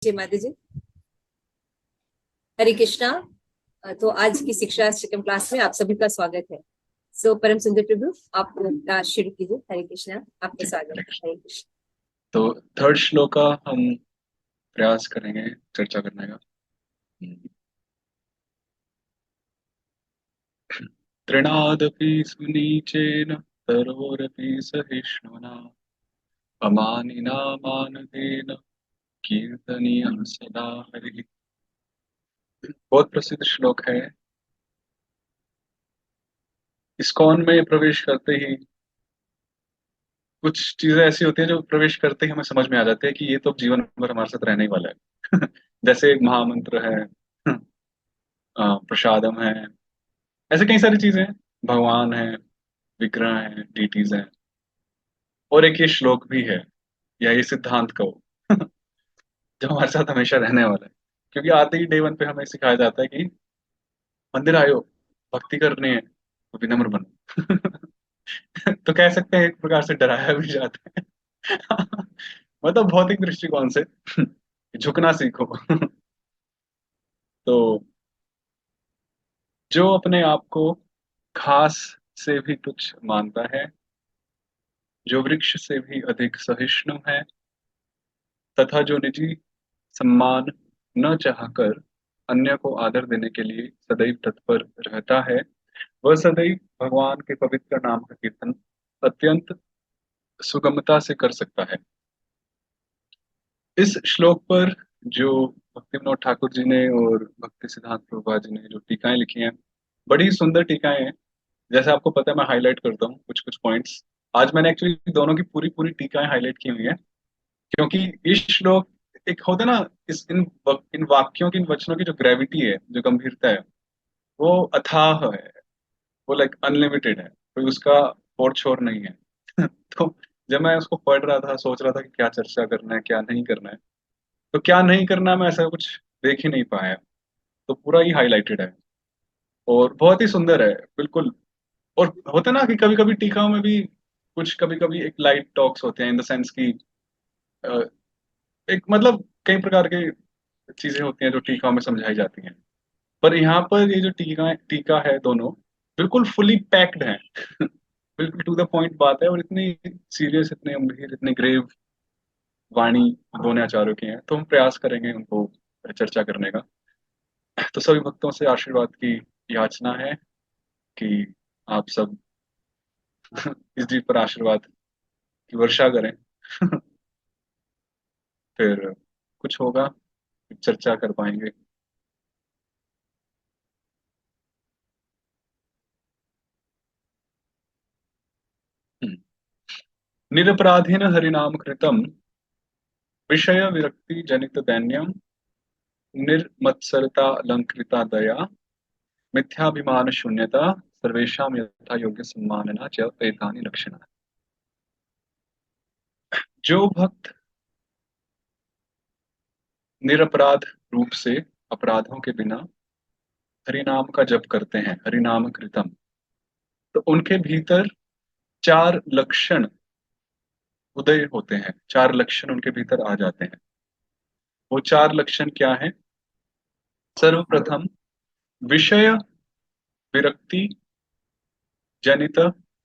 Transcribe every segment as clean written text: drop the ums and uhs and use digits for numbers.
जय माता जी। हरे कृष्णा। तो आज की शिक्षा शिक्षण क्लास में आप सभी का स्वागत है। परम सुंदर प्रभु, आप शुरू कीजिए। हरे कृष्णा, आपका स्वागत है। हरे कृष्णा। तो थर्ड श्लोक का हम प्रयास करेंगे चर्चा करने का। तृणादपि सुनीचेन तरोरपि सहिष्णुना अमानिना मानवेन कीर्तनीयः सदा हरिः। बहुत प्रसिद्ध श्लोक है। इस्कॉन में प्रवेश करते ही कुछ चीजें ऐसी होती हैं जो प्रवेश करते ही हमें समझ में आ जाती है कि ये तो जीवन भर हमारे साथ रहने ही वाला है। जैसे एक महामंत्र है, प्रसादम है, ऐसे कई सारी चीजें हैं। भगवान है, विग्रह है, डीटीज हैं, और एक ये श्लोक भी है या ये सिद्धांत कहो। जो हमारे साथ हमेशा रहने वाला है। क्योंकि आते ही डे वन पे हमें सिखाया जाता है कि मंदिर आयो, भक्ति करनी है तो विनम्र बनो। तो कह सकते हैं एक प्रकार से डराया भी जाता है। मतलब भौतिक दृष्टिकोण से झुकना सीखो। तो जो अपने आप को घास से भी तुच्छ मानता है, जो वृक्ष से भी अधिक सहिष्णु है, तथा जो निजी सम्मान न चाहकर अन्य को आदर देने के लिए सदैव तत्पर रहता है, वह सदैव भगवान के पवित्र नाम का कीर्तन अत्यंत सुगमता से कर सकता है। इस श्लोक पर जो भक्ति विनोद ठाकुर जी ने और भक्ति सिद्धांत प्रभुपाद जी ने जो टीकाएं लिखी हैं, बड़ी सुंदर टीकाएं हैं। जैसे आपको पता है, मैं हाईलाइट करता हूँ कुछ कुछ पॉइंट्स। आज मैंने एक्चुअली दोनों की पूरी पूरी टीकाएं हाईलाइट की हुई है, क्योंकि इस श्लोक, एक होता है ना, इस इन वाक्यों की, इन वचनों की जो ग्रेविटी है, जो गंभीरता है, वो अथाह है। वो लाइक अनलिमिटेड है, कोई उसका और छोर नहीं है। तो जब मैं उसको पढ़ रहा था, सोच रहा था कि क्या चर्चा करना है, क्या नहीं करना है, तो क्या नहीं करना है मैं ऐसा कुछ देख ही नहीं पाया। तो पूरा ही हाईलाइटेड है और बहुत ही सुंदर है, बिल्कुल। और होता है ना कि कभी कभी टीकाओं में भी कुछ, कभी कभी एक लाइट टॉक्स होते हैं, इन द सेंस की एक मतलब कई प्रकार के चीजें होती हैं जो टीकाओं में समझाई जाती हैं। पर यहाँ पर ये जो टीका टीका है, दोनों बिल्कुल फुली पैक्ड हैं। बिल्कुल टू द पॉइंट बात है, और इतनी सीरियस, इतने गंभीर, इतने ग्रेव वाणी दोनों आचार्यों की है। तो हम प्रयास करेंगे उनको चर्चा करने का। तो सभी भक्तों से आशीर्वाद की याचना है कि आप सब इस जीत पर आशीर्वाद की वर्षा करें। फिर कुछ होगा, चर्चा कर पाएंगे। निरपराधेन हरिनाम कृतम विषय विरक्ति जनित दैन्यम निर्मत्सरता अलंकृता दया मिथ्याभिमान शून्यता सर्वेशा यथा योग्य सम्मानना च एतानि लक्षणा। जो भक्त निरपराध रूप से, अपराधों के बिना हरिनाम का जप करते हैं, हरिनाम कृतम, तो उनके भीतर चार लक्षण उदय होते हैं, चार लक्षण उनके भीतर आ जाते हैं। वो चार लक्षण क्या है? सर्वप्रथम, विषय विरक्ति जनित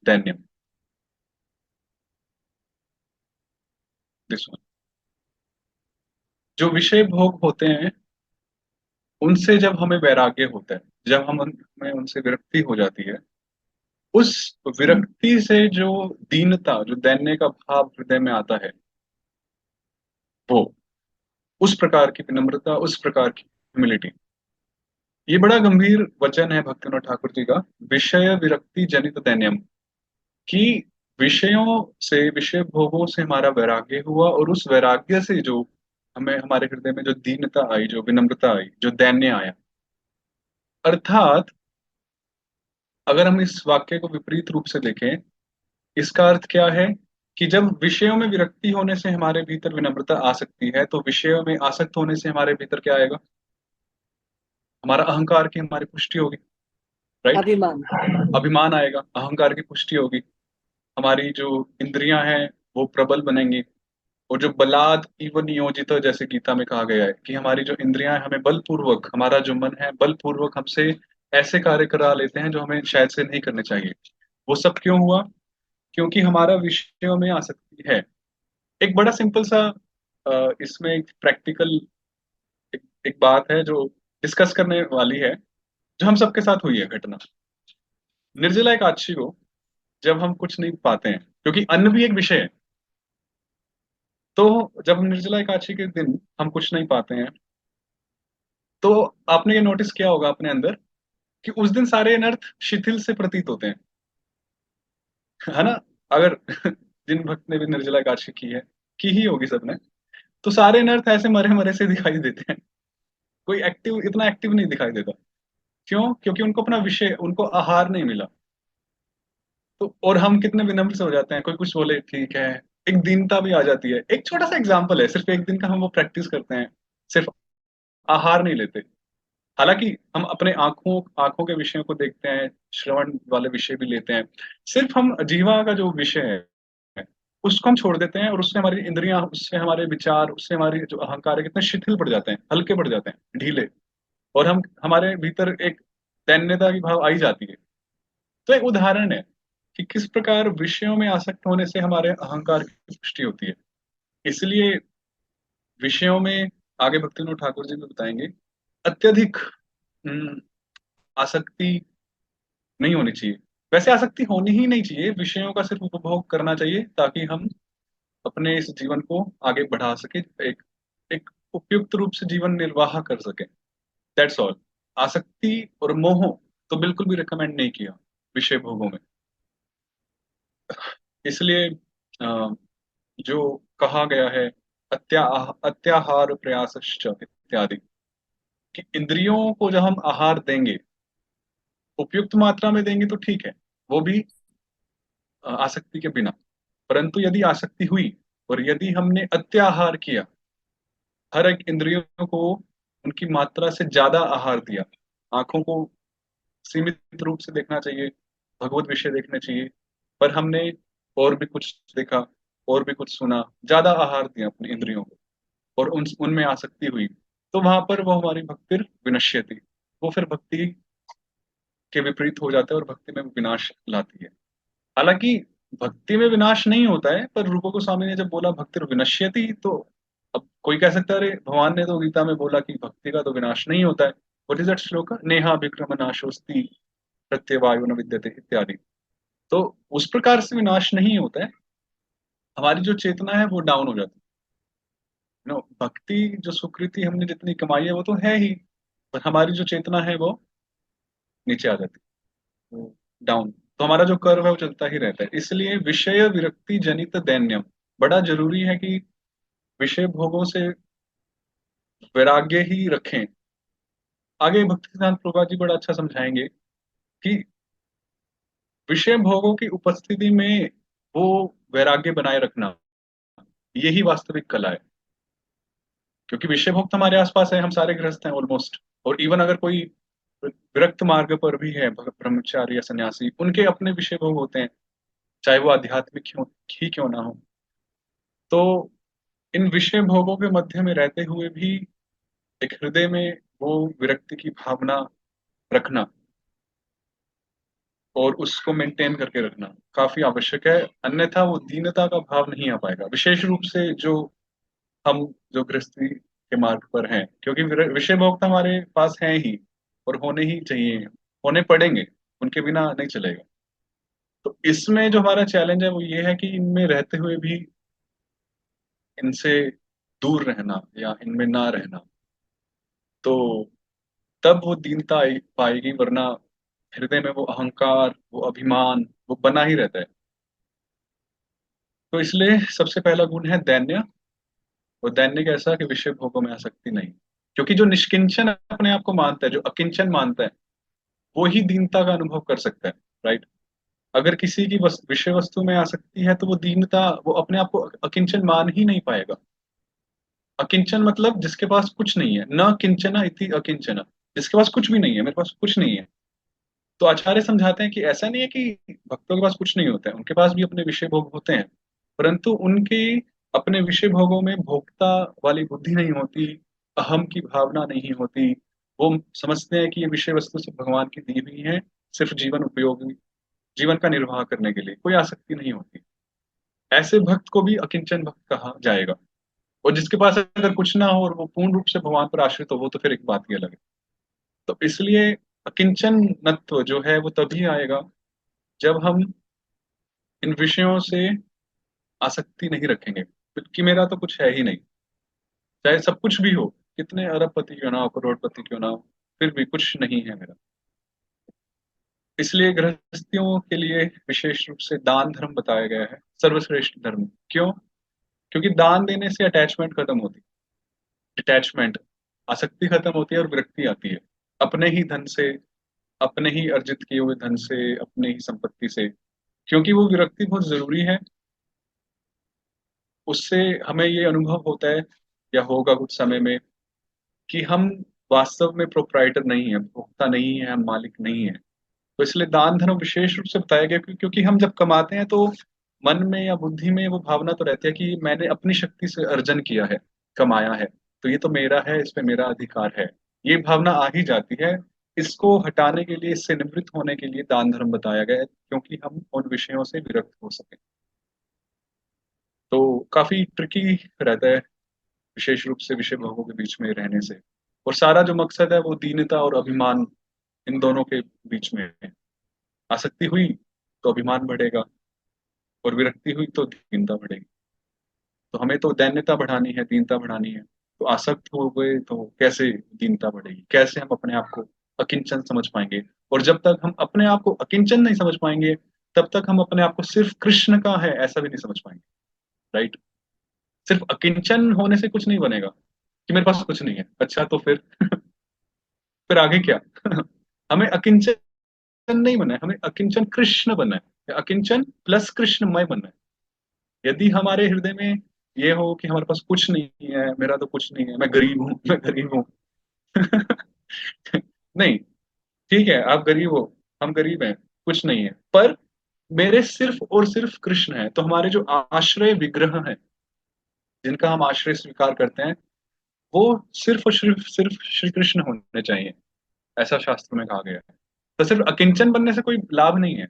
दैन्यम। दिस वन, जो विषय भोग होते हैं, उनसे जब हमें वैराग्य होता है, जब हमें उनसे विरक्ति हो जाती है, उस विरक्ति से जो दीनता, जो दैन्य का भाव हृदय में आता है, वो उस प्रकार की विनम्रता, उस प्रकार की ह्यूमिलिटी। ये बड़ा गंभीर वचन है भक्तिविनोद ठाकुर जी का, विषय विरक्ति जनित दैन्यम, कि विषयों से, विषय भोगों से हमारा वैराग्य हुआ, और उस वैराग्य से जो हमें, हमारे हृदय में जो दीनता आई, जो विनम्रता आई, जो दैन्य आया। अर्थात अगर हम इस वाक्य को विपरीत रूप से देखें, इसका अर्थ क्या है? कि जब विषयों में विरक्ति होने से हमारे भीतर विनम्रता आ सकती है, तो विषयों में आसक्त होने से हमारे भीतर क्या आएगा? हमारा अहंकार की हमारी पुष्टि होगी, राइट? अभिमान। अभिमान आएगा, अहंकार की पुष्टि होगी। हमारी जो इंद्रियां हैं वो प्रबल बनेंगी, और जो बलात् इव नियोजित, जैसे गीता में कहा गया है कि हमारी जो इंद्रियां हैं, हमें बलपूर्वक, हमारा जो मन है बलपूर्वक हमसे ऐसे कार्य करा लेते हैं जो हमें शायद से नहीं करने चाहिए। वो सब क्यों हुआ? क्योंकि हमारा विषयों में आसक्ति है। एक बड़ा सिंपल सा इसमें एक प्रैक्टिकल एक बात है जो डिस्कस करने वाली है, जो हम सबके साथ हुई है घटना। निर्जला एकादशी को जब हम कुछ नहीं पाते हैं, क्योंकि अन्न भी एक विषय है, तो जब हम निर्जला एकादशी के दिन हम कुछ नहीं पाते हैं, तो आपने ये नोटिस किया होगा अपने अंदर कि उस दिन सारे अनर्थ शिथिल से प्रतीत होते हैं, है ना? अगर जिन भक्त ने भी निर्जला एकादशी की ही होगी सबने, तो सारे अनर्थ ऐसे मरे मरे से दिखाई देते हैं। कोई एक्टिव, इतना एक्टिव नहीं दिखाई देता। क्यों? क्योंकि उनको अपना विषय, उनको आहार नहीं मिला। तो और हम कितने विनम्र से हो जाते हैं, कोई कुछ बोले ठीक है, एक दीनता भी आ जाती है। एक छोटा सा एग्जाम्पल है, सिर्फ एक दिन का हम वो प्रैक्टिस करते हैं, सिर्फ आहार नहीं लेते। हालांकि हम अपने आंखों आंखों के विषयों को देखते हैं, श्रवण वाले विषय भी लेते हैं, सिर्फ हम जीवा का जो विषय है उसको हम छोड़ देते हैं, और उससे हमारी इंद्रियां, उससे हमारे विचार, उससे हमारी जो अहंकार है कितने शिथिल पड़ जाते हैं, हल्के पड़ जाते हैं, ढीले। और हम, हमारे भीतर एक दैन्यता की भाव आई जाती है। तो एक उदाहरण है कि किस प्रकार विषयों में आसक्त होने से हमारे अहंकार की पुष्टि होती है। इसलिए विषयों में, आगे भक्तिविनोद ठाकुर जी भी बताएंगे, अत्यधिक हम्म, आसक्ति नहीं होनी चाहिए। वैसे आसक्ति होनी ही नहीं चाहिए, विषयों का सिर्फ उपभोग करना चाहिए ताकि हम अपने इस जीवन को आगे बढ़ा सके, एक एक उपयुक्त रूप से जीवन निर्वाह कर सके। That's all. आसक्ति और मोह तो बिल्कुल भी रिकमेंड नहीं किया विषय भोगों में। इसलिए जो कहा गया है, अत्याहार प्रयासश्च इत्यादि, कि इंद्रियों को जब हम आहार देंगे, उपयुक्त मात्रा में देंगे तो ठीक है, वो भी आसक्ति के बिना। परंतु यदि आसक्ति हुई और यदि हमने अत्याहार किया, हर एक इंद्रियों को उनकी मात्रा से ज्यादा आहार दिया, आंखों को सीमित रूप से देखना चाहिए, भगवत विषय देखने चाहिए, पर हमने और भी कुछ देखा, और भी कुछ सुना, ज्यादा आहार दिया अपनी इंद्रियों को, और उन उनमें आसक्ति हुई, तो वहां पर वो हमारी भक्ति विनश्यति, वो फिर भक्ति के विपरीत हो जाता है और भक्ति में विनाश लाती है। हालांकि भक्ति में विनाश नहीं होता है, पर रूप गोस्वामी ने जब बोला भक्ति विनश्यति, तो अब कोई कह सकता है अरे भगवान ने तो गीता में बोला कि भक्ति का तो विनाश नहीं होता है। व्हाट इज दैट श्लोक? नेहा विक्रम नाशोस्ति प्रत्यवायो न विद्यते इत्यादि। तो उस प्रकार से विनाश नहीं होता है, हमारी जो चेतना है वो डाउन हो जाती है। नो, भक्ति जो सुकृति हमने जितनी कमाई है वो तो है ही, पर हमारी जो चेतना है वो नीचे आ जाती है, वो डाउन। तो हमारा जो कर्व है वो चलता ही रहता है। इसलिए विषय विरक्ति जनित दैन्यम, बड़ा जरूरी है कि विषय भोगों से वैराग्य ही रखें। आगे भक्ति सिद्धांत प्रभुपाद जी बड़ा अच्छा समझाएंगे कि विषय भोगों की उपस्थिति में वो वैराग्य बनाए रखना, यही वास्तविक कला है। क्योंकि विषय भोग तो हमारे आसपास है, हम सारे गृहस्थ हैं ऑलमोस्ट। और इवन अगर कोई विरक्त मार्ग पर भी है, ब्रह्मचारी या सन्यासी, उनके अपने विषय भोग होते हैं, चाहे वो आध्यात्मिक क्यों ना हो। तो इन विषय भोगों के मध्य में रहते हुए भी एक हृदय में वो विरक्ति की भावना रखना और उसको मेंटेन करके रखना काफी आवश्यक है। अन्यथा वो दीनता का भाव नहीं आ पाएगा, विशेष रूप से जो हम जो गृहस्थी के मार्ग पर हैं, क्योंकि विषय भोग तो हमारे पास हैं ही और होने ही चाहिए, होने पड़ेंगे, उनके बिना नहीं चलेगा। तो इसमें जो हमारा चैलेंज है वो ये है कि इनमें रहते हुए भी इनसे दूर रहना या इनमें ना रहना, तो तब वो दीनता पाएगी। वरना हृदय में वो अहंकार, वो अभिमान, वो बना ही रहता है। तो इसलिए सबसे पहला गुण है दैन्य। और दैन्य कैसा? कि विषय भोगों में आसक्ति नहीं। क्योंकि जो निष्किंचन अपने आप को मानता है, जो अकिंचन मानता है, वो ही दीनता का अनुभव कर सकता है। राइट? अगर किसी की विषय वस्तु में आसक्ति है तो वो दीनता, वो अपने आप को अकिंचन मान ही नहीं पाएगा। अकिंचन मतलब जिसके पास कुछ नहीं है, न किंचना इति अकिंचना, जिसके पास कुछ भी नहीं है, मेरे पास कुछ नहीं है। तो आचार्य समझाते हैं कि ऐसा नहीं है कि भक्तों के पास कुछ नहीं होता है, उनके पास भी अपने विषय भोग होते हैं, परंतु उनकी अपने विषय भोगों में भोक्ता वाली बुद्धि नहीं होती, अहम की भावना नहीं होती। वो समझते हैं कि ये विषय वस्तु सब भगवान की दी हुई है, सिर्फ जीवन उपयोगी, जीवन का निर्वाह करने के लिए, कोई आसक्ति नहीं होती। ऐसे भक्त को भी अकिंचन भक्त कहा जाएगा। और जिसके पास अगर कुछ ना हो और वो पूर्ण रूप से भगवान पर आश्रित हो, वो तो फिर एक बात ही अलग है। तो इसलिए अकिंचन नत्व जो है वो तभी आएगा जब हम इन विषयों से आसक्ति नहीं रखेंगे, कि मेरा तो कुछ है ही नहीं, चाहे सब कुछ भी हो, कितने अरबपति क्यों ना हो, करोड़पति क्यों ना हो, फिर भी कुछ नहीं है मेरा। इसलिए गृहस्थियों के लिए विशेष रूप से दान धर्म बताया गया है सर्वश्रेष्ठ धर्म। क्यों? क्योंकि दान देने से अटैचमेंट खत्म होती है, डिटैचमेंट, आसक्ति खत्म होती है और विरक्ति आती है अपने ही धन से, अपने ही अर्जित किए हुए धन से, अपने ही संपत्ति से। क्योंकि वो विरक्ति बहुत जरूरी है। उससे हमें ये अनुभव होता है, या होगा कुछ समय में, कि हम वास्तव में प्रोप्राइटर नहीं है, भोक्ता नहीं है, हम मालिक नहीं है। तो इसलिए दान धर्म विशेष रूप से बताया गया, क्योंकि हम जब कमाते हैं तो मन में या बुद्धि में वो भावना तो रहती है कि मैंने अपनी शक्ति से अर्जन किया है, कमाया है, तो ये तो मेरा है, इस पे मेरा अधिकार है। ये भावना आ ही जाती है। इसको हटाने के लिए, इससे निवृत्त होने के लिए दान धर्म बताया गया है, क्योंकि हम उन विषयों से विरक्त हो सके। तो काफी ट्रिकी रहता है विशेष रूप से विषय भोगों के बीच में रहने से। और सारा जो मकसद है वो दीनता और अभिमान, इन दोनों के बीच में है। आसक्ति हुई तो अभिमान बढ़ेगा, और विरक्ति हुई तो दीनता बढ़ेगी। तो हमें तो दैन्यता बढ़ानी है, दीनता बढ़ानी है। तो आसक्त हो गए तो कैसे दीनता बढ़ेगी, कैसे हम अपने आप को अकिंचन समझ पाएंगे? और जब तक हम अपने आप को अकिंचन नहीं समझ पाएंगे, तब तक हम अपने आप को सिर्फ कृष्ण का है ऐसा भी नहीं समझ पाएंगे। राइट? सिर्फ अकिंचन होने से कुछ नहीं बनेगा, कि मेरे पास कुछ नहीं है, अच्छा तो फिर आगे क्या? हमें अकिंचन नहीं बनना है, हमें अकिंचन कृष्ण बनना है, अकिंचन प्लस कृष्णमय बनना है। यदि हमारे हृदय में ये हो कि हमारे पास कुछ नहीं है, मेरा तो कुछ नहीं है, मैं गरीब हूँ, मैं गरीब हूँ। नहीं, ठीक है आप गरीब हो, हम गरीब हैं, कुछ नहीं है, पर मेरे सिर्फ और सिर्फ कृष्ण है। तो हमारे जो आश्रय विग्रह हैं, जिनका हम आश्रय स्वीकार करते हैं, वो सिर्फ और सिर्फ सिर्फ श्री कृष्ण होने चाहिए, ऐसा शास्त्र में कहा गया है। तो सिर्फ अकिंचन बनने से कोई लाभ नहीं है।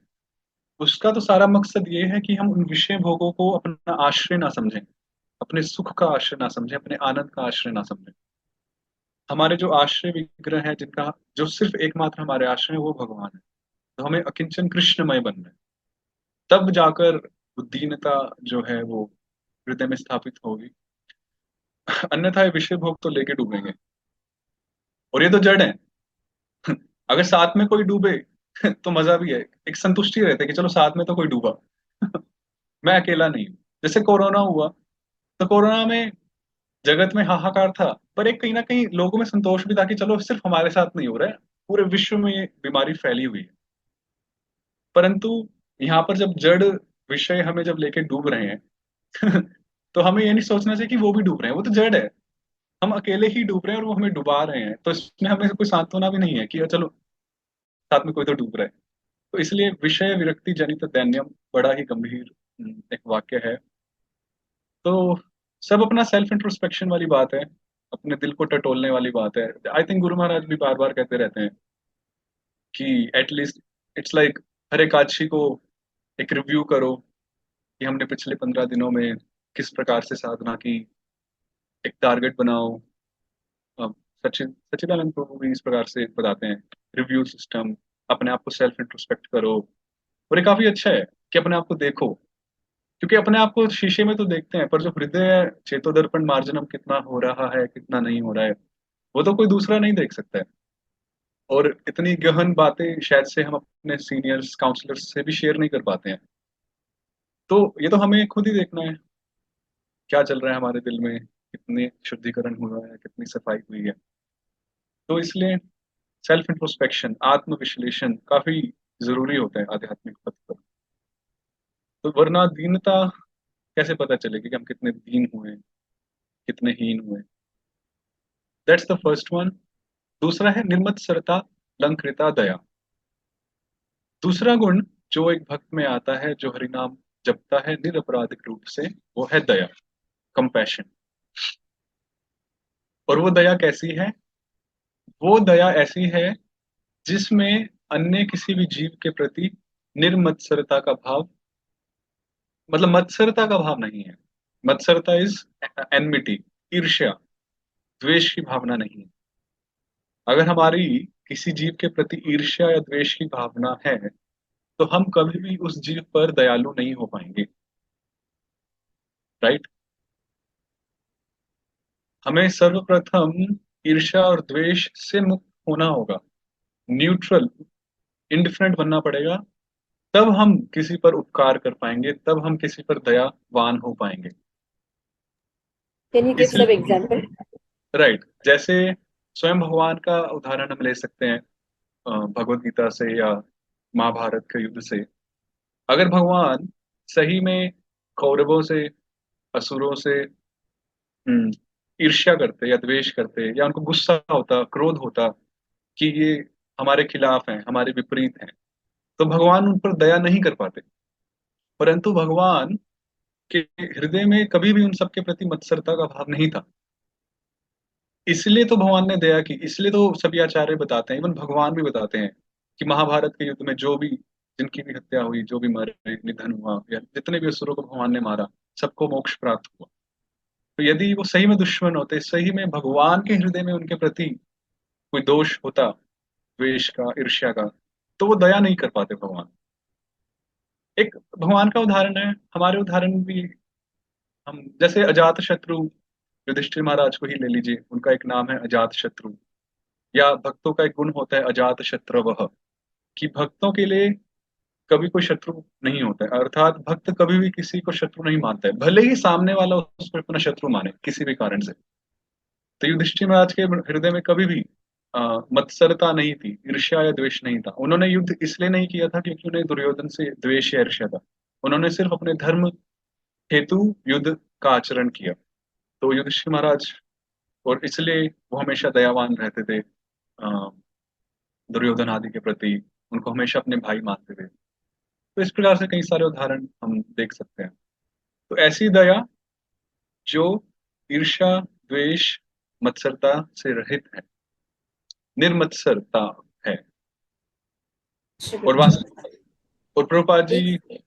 उसका तो सारा मकसद ये है कि हम उन विषय भोगों को अपना आश्रय ना समझें, अपने सुख का आश्रय ना समझें, अपने आनंद का आश्रय ना समझें। हमारे जो आश्रय विग्रह है, जिनका जो सिर्फ एकमात्र हमारे आश्रय है, वो भगवान है। तो हमें अकिंचन कृष्णमय बनना है, तब जाकर दीनता जो है वो हृदय में स्थापित होगी। अन्यथा ये विषय भोग तो लेके डूबेंगे, और ये तो जड़ है। अगर साथ में कोई डूबे तो मजा भी है, एक संतुष्टि रहती है कि चलो साथ में तो कोई डूबा। मैं अकेला नहीं हूँ। जैसे कोरोना हुआ, तो कोरोना में जगत में हाहाकार था, पर एक कहीं ना कहीं लोगों में संतोष भी था कि चलो सिर्फ हमारे साथ नहीं हो रहा है, पूरे विश्व में ये बीमारी फैली हुई है। परंतु यहाँ पर जब जड़ विषय हमें जब लेके डूब रहे हैं, तो हमें ये नहीं सोचना चाहिए कि वो भी डूब रहे हैं, वो तो जड़ है। हम अकेले ही डूब रहे हैं और वो हमें डुबा रहे हैं, तो इसमें हमें कोई सांत्वना भी नहीं है कि चलो साथ में कोई तो डूब रहा है। तो इसलिए विषय विरक्ति जनित दैन्यम बड़ा ही गंभीर एक वाक्य है। तो सब अपना सेल्फ इंट्रोस्पेक्शन वाली बात है, अपने दिल को टटोलने वाली बात है। आई थिंक गुरु महाराज भी बार बार कहते रहते हैं कि एटलीस्ट इट्स लाइक हर एकादशी को एक रिव्यू करो, कि हमने पिछले 15 दिनों में किस प्रकार से साधना की, एक टारगेट बनाओ। अब सच्चिदानंद प्रभु भी इस प्रकार से बताते हैं, रिव्यू सिस्टम, अपने आप को सेल्फ इंट्रोस्पेक्ट करो। और ये काफी अच्छा है कि अपने आप को देखो, क्योंकि अपने आप को शीशे में तो देखते हैं, पर जो हृदय चेतोदर्पण मार्जनम कितना हो रहा है, कितना नहीं हो रहा है, वो तो कोई दूसरा नहीं देख सकता है। और इतनी गहन बातें शायद से हम अपने सीनियर्स काउंसलर्स से भी शेयर नहीं कर पाते हैं। तो ये तो हमें खुद ही देखना है, क्या चल रहा है हमारे दिल में, कितने शुद्धिकरण हुआ है, कितनी सफाई हुई है। तो इसलिए सेल्फ इंट्रोस्पेक्शन, आत्म विश्लेषण काफी जरूरी होता है आध्यात्मिक पथ पर। तो वरना दीनता कैसे पता चलेगी कि हम कितने दीन हुए, कितने हीन हुए? That's the first one. दूसरा है निर्मत्सरता, लंकृता दया। दूसरा गुण जो एक भक्त में आता है, जो हरिनाम जपता है निरपराधिक रूप से, वो है दया। कंपैशन। और वो दया कैसी है? वो दया ऐसी है जिसमें अन्य किसी भी जीव के प्रति निर्मत्सरता का भाव, मतलब मत्सरता का भाव नहीं है। मत्सरता इज एनमिटी, ईर्ष्या, द्वेष की भावना नहीं है। अगर हमारी किसी जीव के प्रति ईर्ष्या या द्वेष की भावना है तो हम कभी भी उस जीव पर दयालु नहीं हो पाएंगे। राइट। हमें सर्वप्रथम ईर्ष्या और द्वेष से मुक्त होना होगा, न्यूट्रल, इंडिफरेंट बनना पड़ेगा। तब हम किसी पर उपकार कर पाएंगे, तब हम किसी पर दयावान हो पाएंगे। कैन यू गिव सम इसलिए एग्जांपल? राइट, जैसे स्वयं भगवान का उदाहरण हम ले सकते हैं भगवत गीता से या महाभारत के युद्ध से। अगर भगवान सही में कौरवों से, असुरों से हम्म, ईर्ष्या करते या द्वेष करते, या उनको गुस्सा होता, क्रोध होता कि ये हमारे खिलाफ हैं, हमारे विपरीत हैं, तो भगवान उन पर दया नहीं कर पाते। परंतु भगवान के हृदय में कभी भी उन सबके प्रति मत्सरता का भाव नहीं था। इसलिए तो भगवान ने दया की। इसलिए तो सभी आचार्य बताते हैं, इवन भगवान भी बताते हैं कि महाभारत के युद्ध में जो भी, जिनकी भी हत्या हुई, जो भी मरे, निधन हुआ, या जितने भी असुरों को भगवान ने मारा, सबको मोक्ष प्राप्त हुआ। तो यदि वो सही में दुश्मन होते, सही में भगवान के हृदय में उनके प्रति कोई दोष होता, द्वेष का, ईर्ष्या का, तो वो दया नहीं कर पाते भगवान। एक भगवान का उदाहरण है, हमारे उदाहरण भी। हम जैसे अजात शत्रु, युधिष्ठिर महाराज को ही ले लीजिए, उनका एक नाम है अजात शत्रु। या भक्तों का एक गुण होता है अजात शत्रवः, कि भक्तों के लिए कभी कोई शत्रु नहीं होता है। अर्थात भक्त कभी भी किसी को शत्रु नहीं मानता है, भले ही सामने वाला उसको अपना शत्रु माने किसी भी कारण से। तो युधिष्ठिर महाराज के हृदय में कभी भी मत्सरता नहीं थी, ईर्ष्या या द्वेष नहीं था। उन्होंने युद्ध इसलिए नहीं किया था क्योंकि उन्हें दुर्योधन से द्वेष या ईर्ष्या था। उन्होंने सिर्फ अपने धर्म हेतु युद्ध का आचरण किया। तो युधिष्ठिर महाराज, और इसलिए वो हमेशा दयावान रहते थे दुर्योधन आदि के प्रति, उनको हमेशा अपने भाई मानते थे। तो इस प्रकार से कई सारे उदाहरण हम देख सकते हैं। तो ऐसी दया जो ईर्ष्या, द्वेष, मत्सरता से रहित है, निर्मत्सरता है। और शुक्र। वास्तव, और प्रभुपाद जी। एक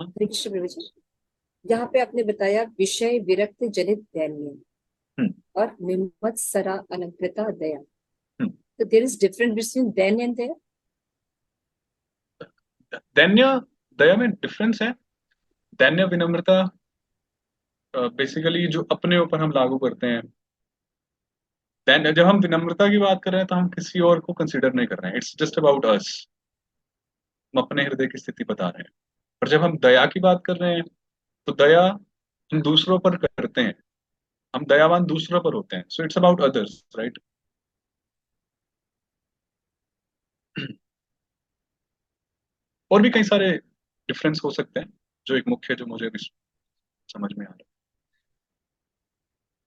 दृश्य प्रवचन जहाँ पे आपने बताया विषय विरक्त जनित दैन्य हम्म, और विमत्सरा अलंकृता दया, हम्म। तो देयर इज डिफरेंस बिटवीन दैन एंड दया। दैन्य, दया में डिफरेंस है। दैन्य विनम्रता बेसिकली जो अपने ऊपर हम लागू करते हैं। दैन्य, जब हम विनम्रता की बात कर रहे हैं तो हम किसी और को कंसिडर नहीं कर रहे हैं, इट्स जस्ट अबाउट अस। हम अपने हृदय की स्थिति बता रहे हैं। पर जब हम दया की बात कर रहे हैं तो दया हम दूसरों पर करते हैं, हम दयावान दूसरों पर होते हैं। So it's about others, right. और भी कई सारे डिफरेंस हो सकते हैं, जो एक मुख्य, जो मुझे भी समझ में आ रहा है।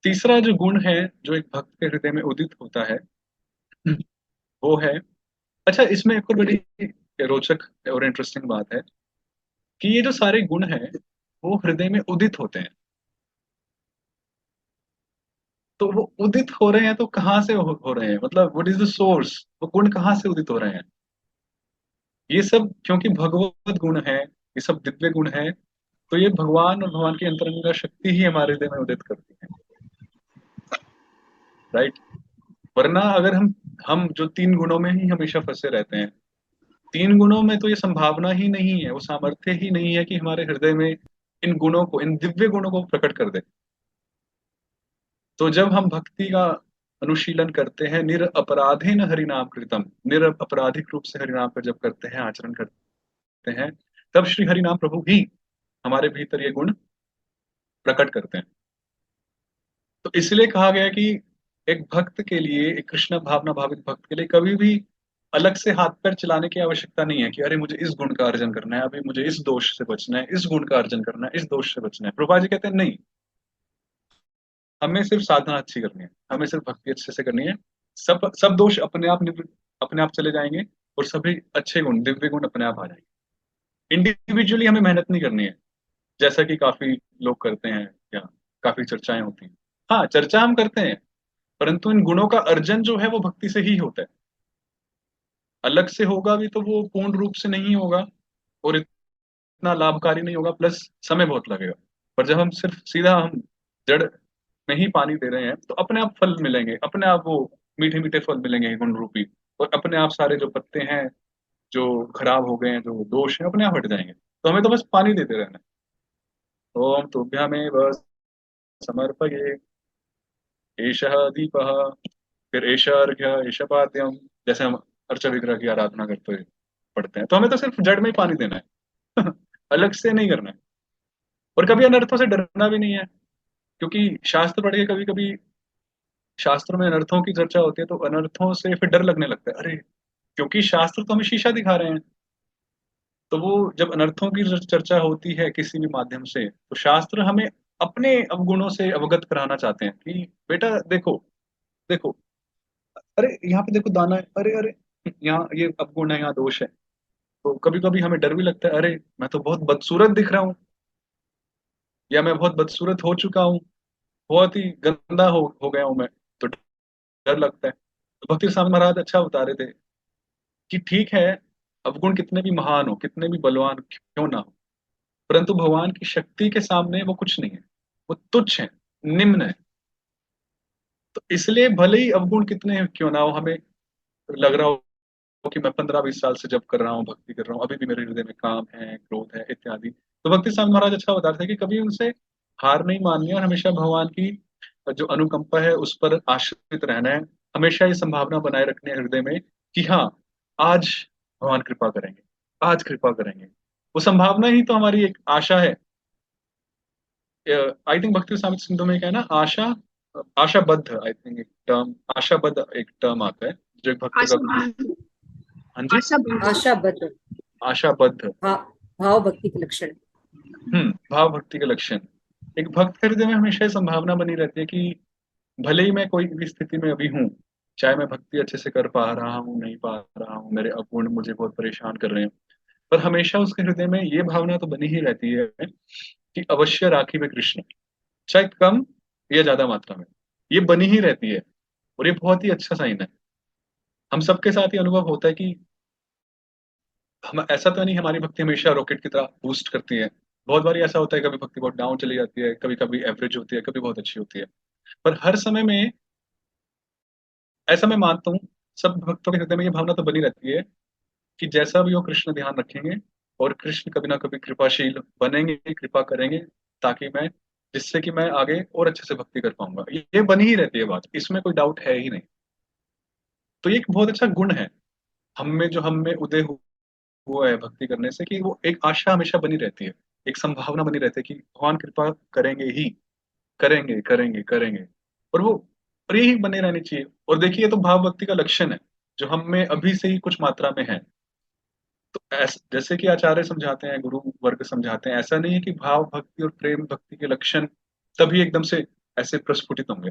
तीसरा जो गुण है जो एक भक्त के हृदय में उदित होता है, वो है, अच्छा इसमें एक और बड़ी रोचक और इंटरेस्टिंग बात है कि ये जो सारे गुण हैं वो हृदय में उदित होते हैं। तो वो उदित हो रहे हैं तो कहाँ से हो रहे हैं, मतलब व्हाट इज द सोर्स, वो गुण कहाँ से उदित हो रहे हैं? ये सब क्योंकि भगवत गुण है, ये सब दिव्य गुण है। तो ये भगवान और भगवान की अंतरंग शक्ति ही हमारे हृदय में उदित करती है, राइट। वरना अगर हम जो तीन गुणों में ही हमेशा फंसे रहते हैं, तीन गुणों में, तो ये संभावना ही नहीं है, वो सामर्थ्य ही नहीं है कि हमारे हृदय में इन गुणों को, इन दिव्य गुणों को प्रकट कर दे। तो जब हम भक्ति का अनुशीलन करते हैं, निर अपराधेन हरिनाम कृतम, निर अपराधिक रूप से हरिनाम का जब करते हैं, आचरण करते हैं, तब श्री हरिनाम प्रभु ही हमारे भीतर ये गुण प्रकट करते हैं। तो इसलिए कहा गया कि एक भक्त के लिए, एक कृष्ण भावना भावित भक्त के लिए कभी भी अलग से हाथ पैर चलाने की आवश्यकता नहीं है कि अरे मुझे इस गुण का अर्जन करना है, अभी मुझे इस दोष से बचना है, इस गुण का अर्जन करना है, इस दोष से बचना है। प्रभुपाद जी कहते हैं नहीं, हमें सिर्फ साधना अच्छी करनी है, हमें सिर्फ भक्ति अच्छे से करनी है। सब सब दोष अपने आप चले जाएंगे, और सभी अच्छे गुण, दिव्य गुण अपने आप आ जाएंगे। इंडिविजुअली हमें मेहनत नहीं करनी है, जैसा कि काफी लोग करते हैं क्या, काफी चर्चाएं होती हैं। हाँ, चर्चा हम करते हैं, परंतु इन गुणों का अर्जन जो है वो भक्ति से ही होता है। अलग से होगा भी तो वो पूर्ण रूप से नहीं होगा और इतना लाभकारी नहीं होगा, प्लस समय बहुत लगेगा। पर जब हम सिर्फ सीधा हम जड़ में ही पानी दे रहे हैं तो अपने आप फल मिलेंगे, अपने आप वो मीठे मीठे फल मिलेंगे गुण रूपी। और अपने आप सारे जो पत्ते हैं जो खराब हो गए हैं, जो दोष हैं, अपने आप हट जाएंगे। तो हमें तो बस पानी देते रहना है। ओम तुभ्यमेव समर्पये एषः दीपः, फिर एष अर्घ्य एष पाद्यम। जैसे हम अर्च विग्रह की आराधना करते हुए पढ़ते हैं, तो हमें तो सिर्फ जड़ में ही पानी देना है अलग से नहीं करना है। और कभी अनर्थों से डरना भी नहीं है, क्योंकि शास्त्र पढ़ के कभी कभी शास्त्रों में अनर्थों की चर्चा होती है तो अनर्थों से फिर डर लगने लगता है। अरे, क्योंकि शास्त्र तो हमें शीशा दिखा रहे हैं। तो वो जब अनर्थों की चर्चा होती है किसी भी माध्यम से, तो शास्त्र हमें अपने अवगुणों से अवगत कराना चाहते हैं कि बेटा देखो, देखो, अरे यहाँ पे देखो दाना है, अरे अरे यहाँ ये अवगुण है, यहाँ दोष है। तो कभी कभी हमें डर भी लगता है, अरे मैं तो बहुत बदसूरत दिख रहा हूँ, या मैं बहुत बदसूरत हो चुका हूँ, बहुत ही गंदा हो गया हूँ मैं। तो डर लगता है। तो भक्ति स्वामी महाराज अच्छा बता रहे थे कि ठीक है, अवगुण कितने भी महान हो, कितने भी बलवान क्यों ना हो, परंतु भगवान की शक्ति के सामने वो कुछ नहीं है, वो तुच्छ है, निम्न है। तो इसलिए भले ही अवगुण कितने क्यों ना हो, हमें लग रहा हो कि मैं 15-20 साल से जब कर रहा हूँ, भक्ति कर रहा हूँ, अभी भी मेरे हृदय में काम है, क्रोध है, इत्यादि। तो भक्ति स्वामी महाराज अच्छा बता रहे थे कि कभी उनसे हार नहीं माननी है, और हमेशा भगवान की जो अनुकंपा है उस पर आश्रित रहना है। हमेशा ये संभावना बनाए रखनी है हृदय में कि हाँ, आज भगवान कृपा करेंगे, आज कृपा करेंगे। वो संभावना ही तो हमारी एक आशा है। आई थिंक भक्ति स्वामी सिंधु में क्या है ना, आशा, आशाबद्ध, आई थिंक एक टर्म, आशाबद्ध एक टर्म आता है जो एक भक्त का। आशा बंधु। हाँ जी, आशा बंधु। आशाबद्ध। आशाबद्ध। भाव भाव भक्ति के लक्षण। भाव भक्ति के लक्षण। एक भक्त के हृदय में हमेशा ये संभावना बनी रहती है कि भले ही मैं कोई भी स्थिति में अभी हूँ, चाहे मैं भक्ति अच्छे से कर पा रहा हूँ, नहीं पा रहा हूँ, मेरे अवगुण मुझे बहुत परेशान कर रहे हैं, पर हमेशा उसके हृदय में ये भावना तो बनी ही रहती है कि अवश्य राखी में कृष्ण, चाहे कम या ज्यादा मात्रा में, ये बनी ही रहती है। और ये बहुत ही अच्छा साइन है। हम सबके साथ ये अनुभव होता है कि हम, ऐसा तो नहीं हमारी भक्ति हमेशा रॉकेट की तरह बूस्ट करती है। बहुत बार ऐसा होता है, कभी भक्ति बहुत डाउन चली जाती है, कभी कभी एवरेज होती है, कभी बहुत अच्छी होती है। पर हर समय में, ऐसा मैं मानता हूँ, सब भक्तों के हृदय में ये भावना तो बनी रहती है कि जैसा भी हो कृष्ण ध्यान रखेंगे, और कृष्ण कभी ना कभी कृपाशील बनेंगे, कृपा करेंगे, ताकि मैं, जिससे कि मैं आगे और अच्छे से भक्ति कर पाऊंगा। ये बनी ही रहती है बात, इसमें कोई डाउट है ही नहीं। तो ये एक बहुत अच्छा गुण है हम में उदय हुआ है भक्ति करने से, कि वो एक आशा हमेशा बनी रहती है, एक संभावना बनी रहती है कि भगवान कृपा करेंगे ही, करेंगे करेंगे करेंगे। और वो, और यही बने रहनी चाहिए। और देखिए, ये तो भाव भक्ति का लक्षण है जो हम में अभी से ही कुछ मात्रा में है। तो जैसे कि आचार्य समझाते हैं, गुरु वर्ग समझाते हैं, ऐसा नहीं है कि भाव भक्ति और प्रेम भक्ति के लक्षण तभी एकदम से ऐसे प्रस्फुटित होंगे।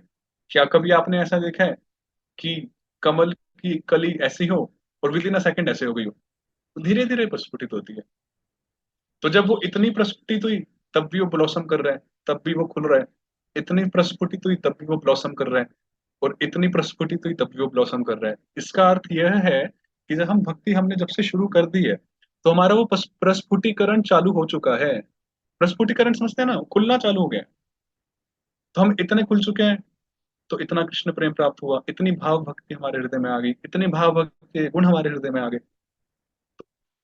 क्या कभी आपने ऐसा देखा है कि कमल की कली ऐसी हो और विद इन अ सेकंड ऐसे हो गई हो? तो धीरे धीरे प्रस्फुटित होती है। तो जब वो इतनी प्रस्फुटित हुई तब भी वो ब्लॉसम कर रहा है, तब भी वो खुल रहा है। इतनी प्रस्फुटित हुई तब भी वो ब्लॉसम कर रहा है, और इतनी प्रस्फुटित हुई तब भी वो ब्लॉसम कर रहा है। इसका अर्थ यह है कि जब हम भक्ति हमने जब से शुरू कर दी है, तो हमारा वो प्रस्फुटीकरण चालू हो चुका है। प्रस्फुटीकरण समझते हैं ना, खुलना चालू हो गया है। तो हम इतने खुल चुके हैं, तो इतना कृष्ण प्रेम प्राप्त हुआ, इतनी भाव भक्ति हमारे हृदय में आ गई, इतने भाव भक्ति के गुण हमारे हृदय में आ गए।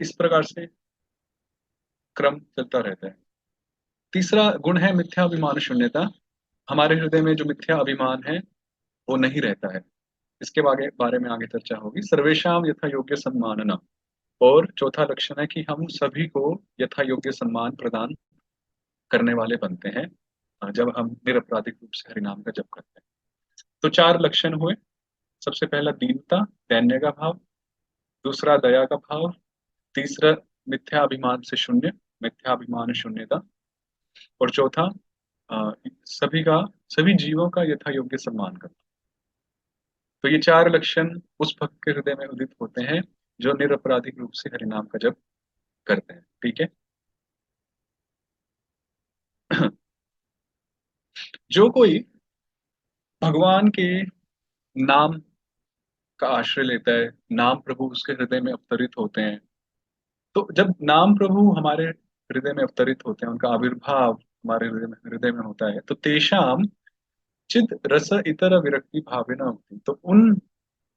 इस प्रकार से क्रम चलता रहता है। तीसरा गुण है मिथ्याभिमान शून्यता। हमारे हृदय में जो मिथ्या अभिमान है वो नहीं रहता है। इसके बारे में आगे चर्चा होगी। सर्वेशाम यथा योग्य सम्मानना। और चौथा लक्षण है कि हम सभी को यथा योग्य सम्मान प्रदान करने वाले बनते हैं, जब हम निरपराधिक रूप से हरिनाम का जप करते हैं। तो 4 लक्षण हुए। सबसे पहला दीनता, दैन्य का भाव। दूसरा दया का भाव। तीसरा मिथ्या अभिमान से शून्य, मिथ्या अभिमान शून्यता। और चौथा, सभी का, सभी जीवों का यथा योग्य सम्मान करना। तो ये 4 लक्षण उस भक्त के हृदय में उदित होते हैं जो निरपराधिक रूप से हरिनाम का जप करते हैं। ठीक है। जो कोई भगवान के नाम का आश्रय लेता है, नाम प्रभु उसके हृदय में अवतरित होते हैं, तो जब नाम प्रभु हमारे हृदय में अवतरित होते हैं, उनका आविर्भाव हमारे हृदय में होता है, तो तेषाम चिद रस इतर विरक्ति भावेना होती, तो उन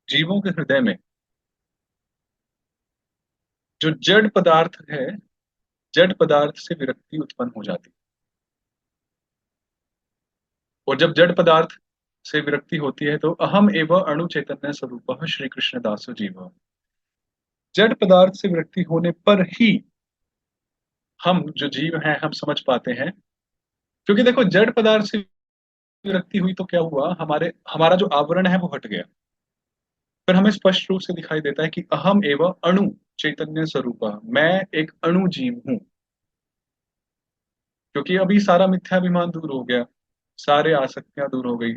जीवों के हृदय में जो जड़ पदार्थ है, जड़ पदार्थ से विरक्ति उत्पन्न हो जाती है। और जब जड़ पदार्थ से विरक्ति होती है तो अहम एवं अणु चैतन्य स्वरूप श्री कृष्ण दासो जीव, जड़ पदार्थ से विरक्ति होने पर ही हम जो जीव हैं हम समझ पाते हैं। क्योंकि देखो, जड़ पदार्थ से विरक्ति हुई तो क्या हुआ, हमारे हमारा जो आवरण है वो हट गया। फिर हमें स्पष्ट रूप से दिखाई देता है कि अहम एवं अणु चैतन्य स्वरूप, मैं एक अणु जीव हूं। क्योंकि अभी सारा मिथ्याभिमान दूर हो गया, सारे आसक्तियां दूर हो गई,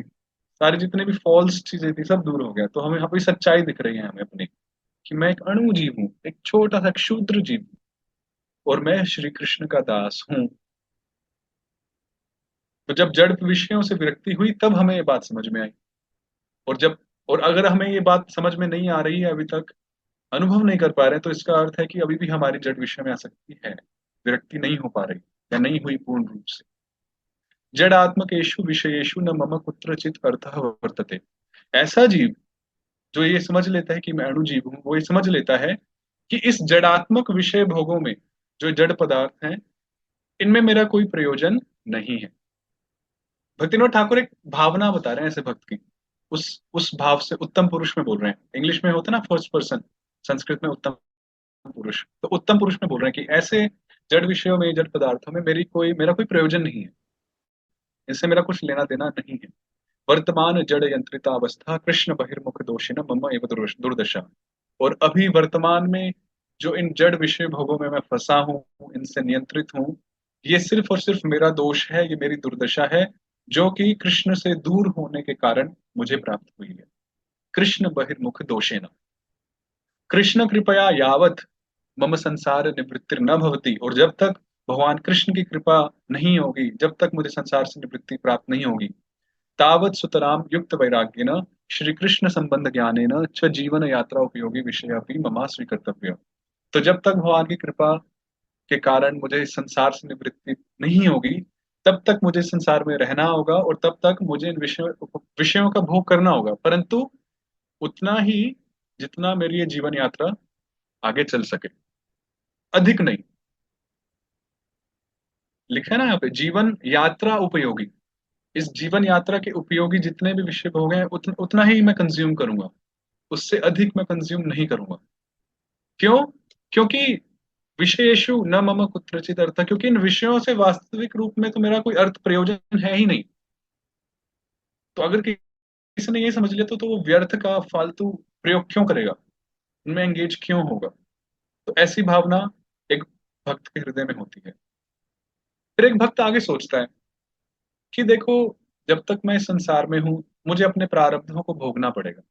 सारी जितने भी फॉल्स चीजें थी सब दूर हो गया, तो हमें अभी सच्चाई दिख रही है हमें अपनी, कि मैं एक अणु जीव हूँ, एक छोटा सा क्षुद्र जीव हूँ, और मैं श्री कृष्ण का दास हूँ। तो जब जड़ विषयों से विरक्ति हुई तब हमें ये बात समझ में आई। और जब और अगर हमें ये बात समझ में नहीं आ रही है, अभी तक अनुभव नहीं कर पा रहे हैं, तो इसका अर्थ है कि अभी भी हमारी जड़ विषय में आसक्ति है, विरक्ति नहीं हो पा रही या नहीं हुई पूर्ण रूप से। जड़ात्मकेषु विषयेषु न मम कुत्रचित अर्थः वर्तते, ऐसा जीव जो ये समझ लेता है कि मैं अणु जीव हूँ, वो ये समझ लेता है कि इस जड़ात्मक विषय भोगों में जो जड़ पदार्थ हैं, इनमें मेरा कोई प्रयोजन नहीं है। भक्तिनाथ ठाकुर एक भावना बता रहे हैं ऐसे भक्त की, उस भाव से उत्तम पुरुष में बोल रहे हैं। इंग्लिश में होता है ना फर्स्ट पर्सन, संस्कृत में उत्तम पुरुष, तो उत्तम पुरुष में बोल रहे हैं कि ऐसे जड़ विषयों में, जड़ पदार्थों में मेरा कोई प्रयोजन नहीं है, इनसे मेरा कुछ लेना देना नहीं है। वर्तमान जड़ यंत्रिता अवस्था कृष्ण बहिर्मुख दोषिन मम एव दुर्दशा, और अभी वर्तमान में जो इन जड़ विषय भोगों में मैं फंसा हूँ, इनसे नियंत्रित हूँ, ये सिर्फ और सिर्फ मेरा दोष है, ये मेरी दुर्दशा है, जो कि कृष्ण से दूर होने के कारण मुझे प्राप्त हुई है। कृष्ण बहिर्मुख दोषेन, कृष्ण कृपया यावत मम संसार निवृत्तिर न भवति, और जब तक भगवान कृष्ण की कृपा नहीं होगी, जब तक मुझे संसार से निवृत्ति प्राप्त नहीं होगी, तावत सुतराम युक्त वैराग्येन श्री कृष्ण संबंध ज्ञानेन च जीवन यात्रा उपयोगी विषय भी ममा स्वीकर्तव्य। तो जब तक भगवान की कृपा के कारण मुझे इस संसार से निवृत्ति नहीं होगी, तब तक मुझे संसार में रहना होगा, और तब तक मुझे इन विषयों का भोग करना होगा, परंतु उतना ही जितना मेरी ये जीवन यात्रा आगे चल सके, अधिक नहीं। लिखा है ना यहाँ पे, जीवन यात्रा उपयोगी, इस जीवन यात्रा के उपयोगी जितने भी विषय भोग हैं उतना ही मैं कंज्यूम करूंगा, उससे अधिक मैं कंज्यूम नहीं करूंगा। क्यों? क्योंकि विषयेषु न मम कुत्रचित अर्थ, क्योंकि इन विषयों से वास्तविक रूप में तो मेरा कोई अर्थ प्रयोजन है ही नहीं। तो अगर किसी ने ये समझ लिया तो वो व्यर्थ का फालतू प्रयोग क्यों करेगा, उनमें एंगेज क्यों होगा। तो ऐसी भावना एक भक्त के हृदय में होती है। फिर एक भक्त आगे सोचता है कि देखो, जब तक मैं इस संसार में हूं, मुझे अपने प्रारब्धों को भोगना पड़ेगा।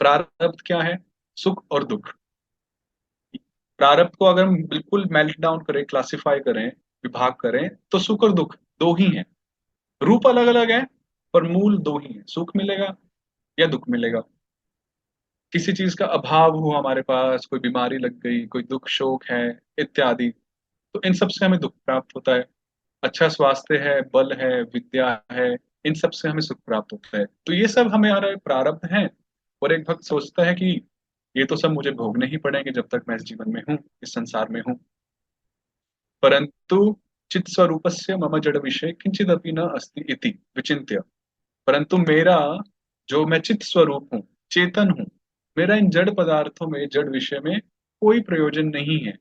प्रारब्ध क्या है? सुख और दुख। प्रारब्ध को अगर हम बिल्कुल मेल्ट डाउन करें, क्लासिफाई करें, विभाग करें, तो सुख और दुख दो ही हैं। रूप अलग अलग है, पर मूल दो ही है, सुख मिलेगा या दुख मिलेगा। किसी चीज का अभाव हो हमारे पास, कोई बीमारी लग गई, कोई दुख शोक है इत्यादि, तो इन सब से हमें दुख प्राप्त होता है। अच्छा स्वास्थ्य है, बल है, विद्या है, इन सब से हमें सुख प्राप्त होता है। तो ये सब हमारे प्रारब्ध हैं। और एक भक्त सोचता है कि ये तो सब मुझे भोगने ही पड़ेंगे जब तक मैं इस जीवन में हूँ, इस संसार में हूँ। परंतु चित स्वरूपस्य मम जड़ विषय किंचिदपि न अस्ति इति विचिन्त्य, परंतु मेरा जो मैं चित स्वरूप हूँ, चेतन हूँ, मेरा इन जड़ पदार्थों में, जड़ विषय में कोई प्रयोजन नहीं है।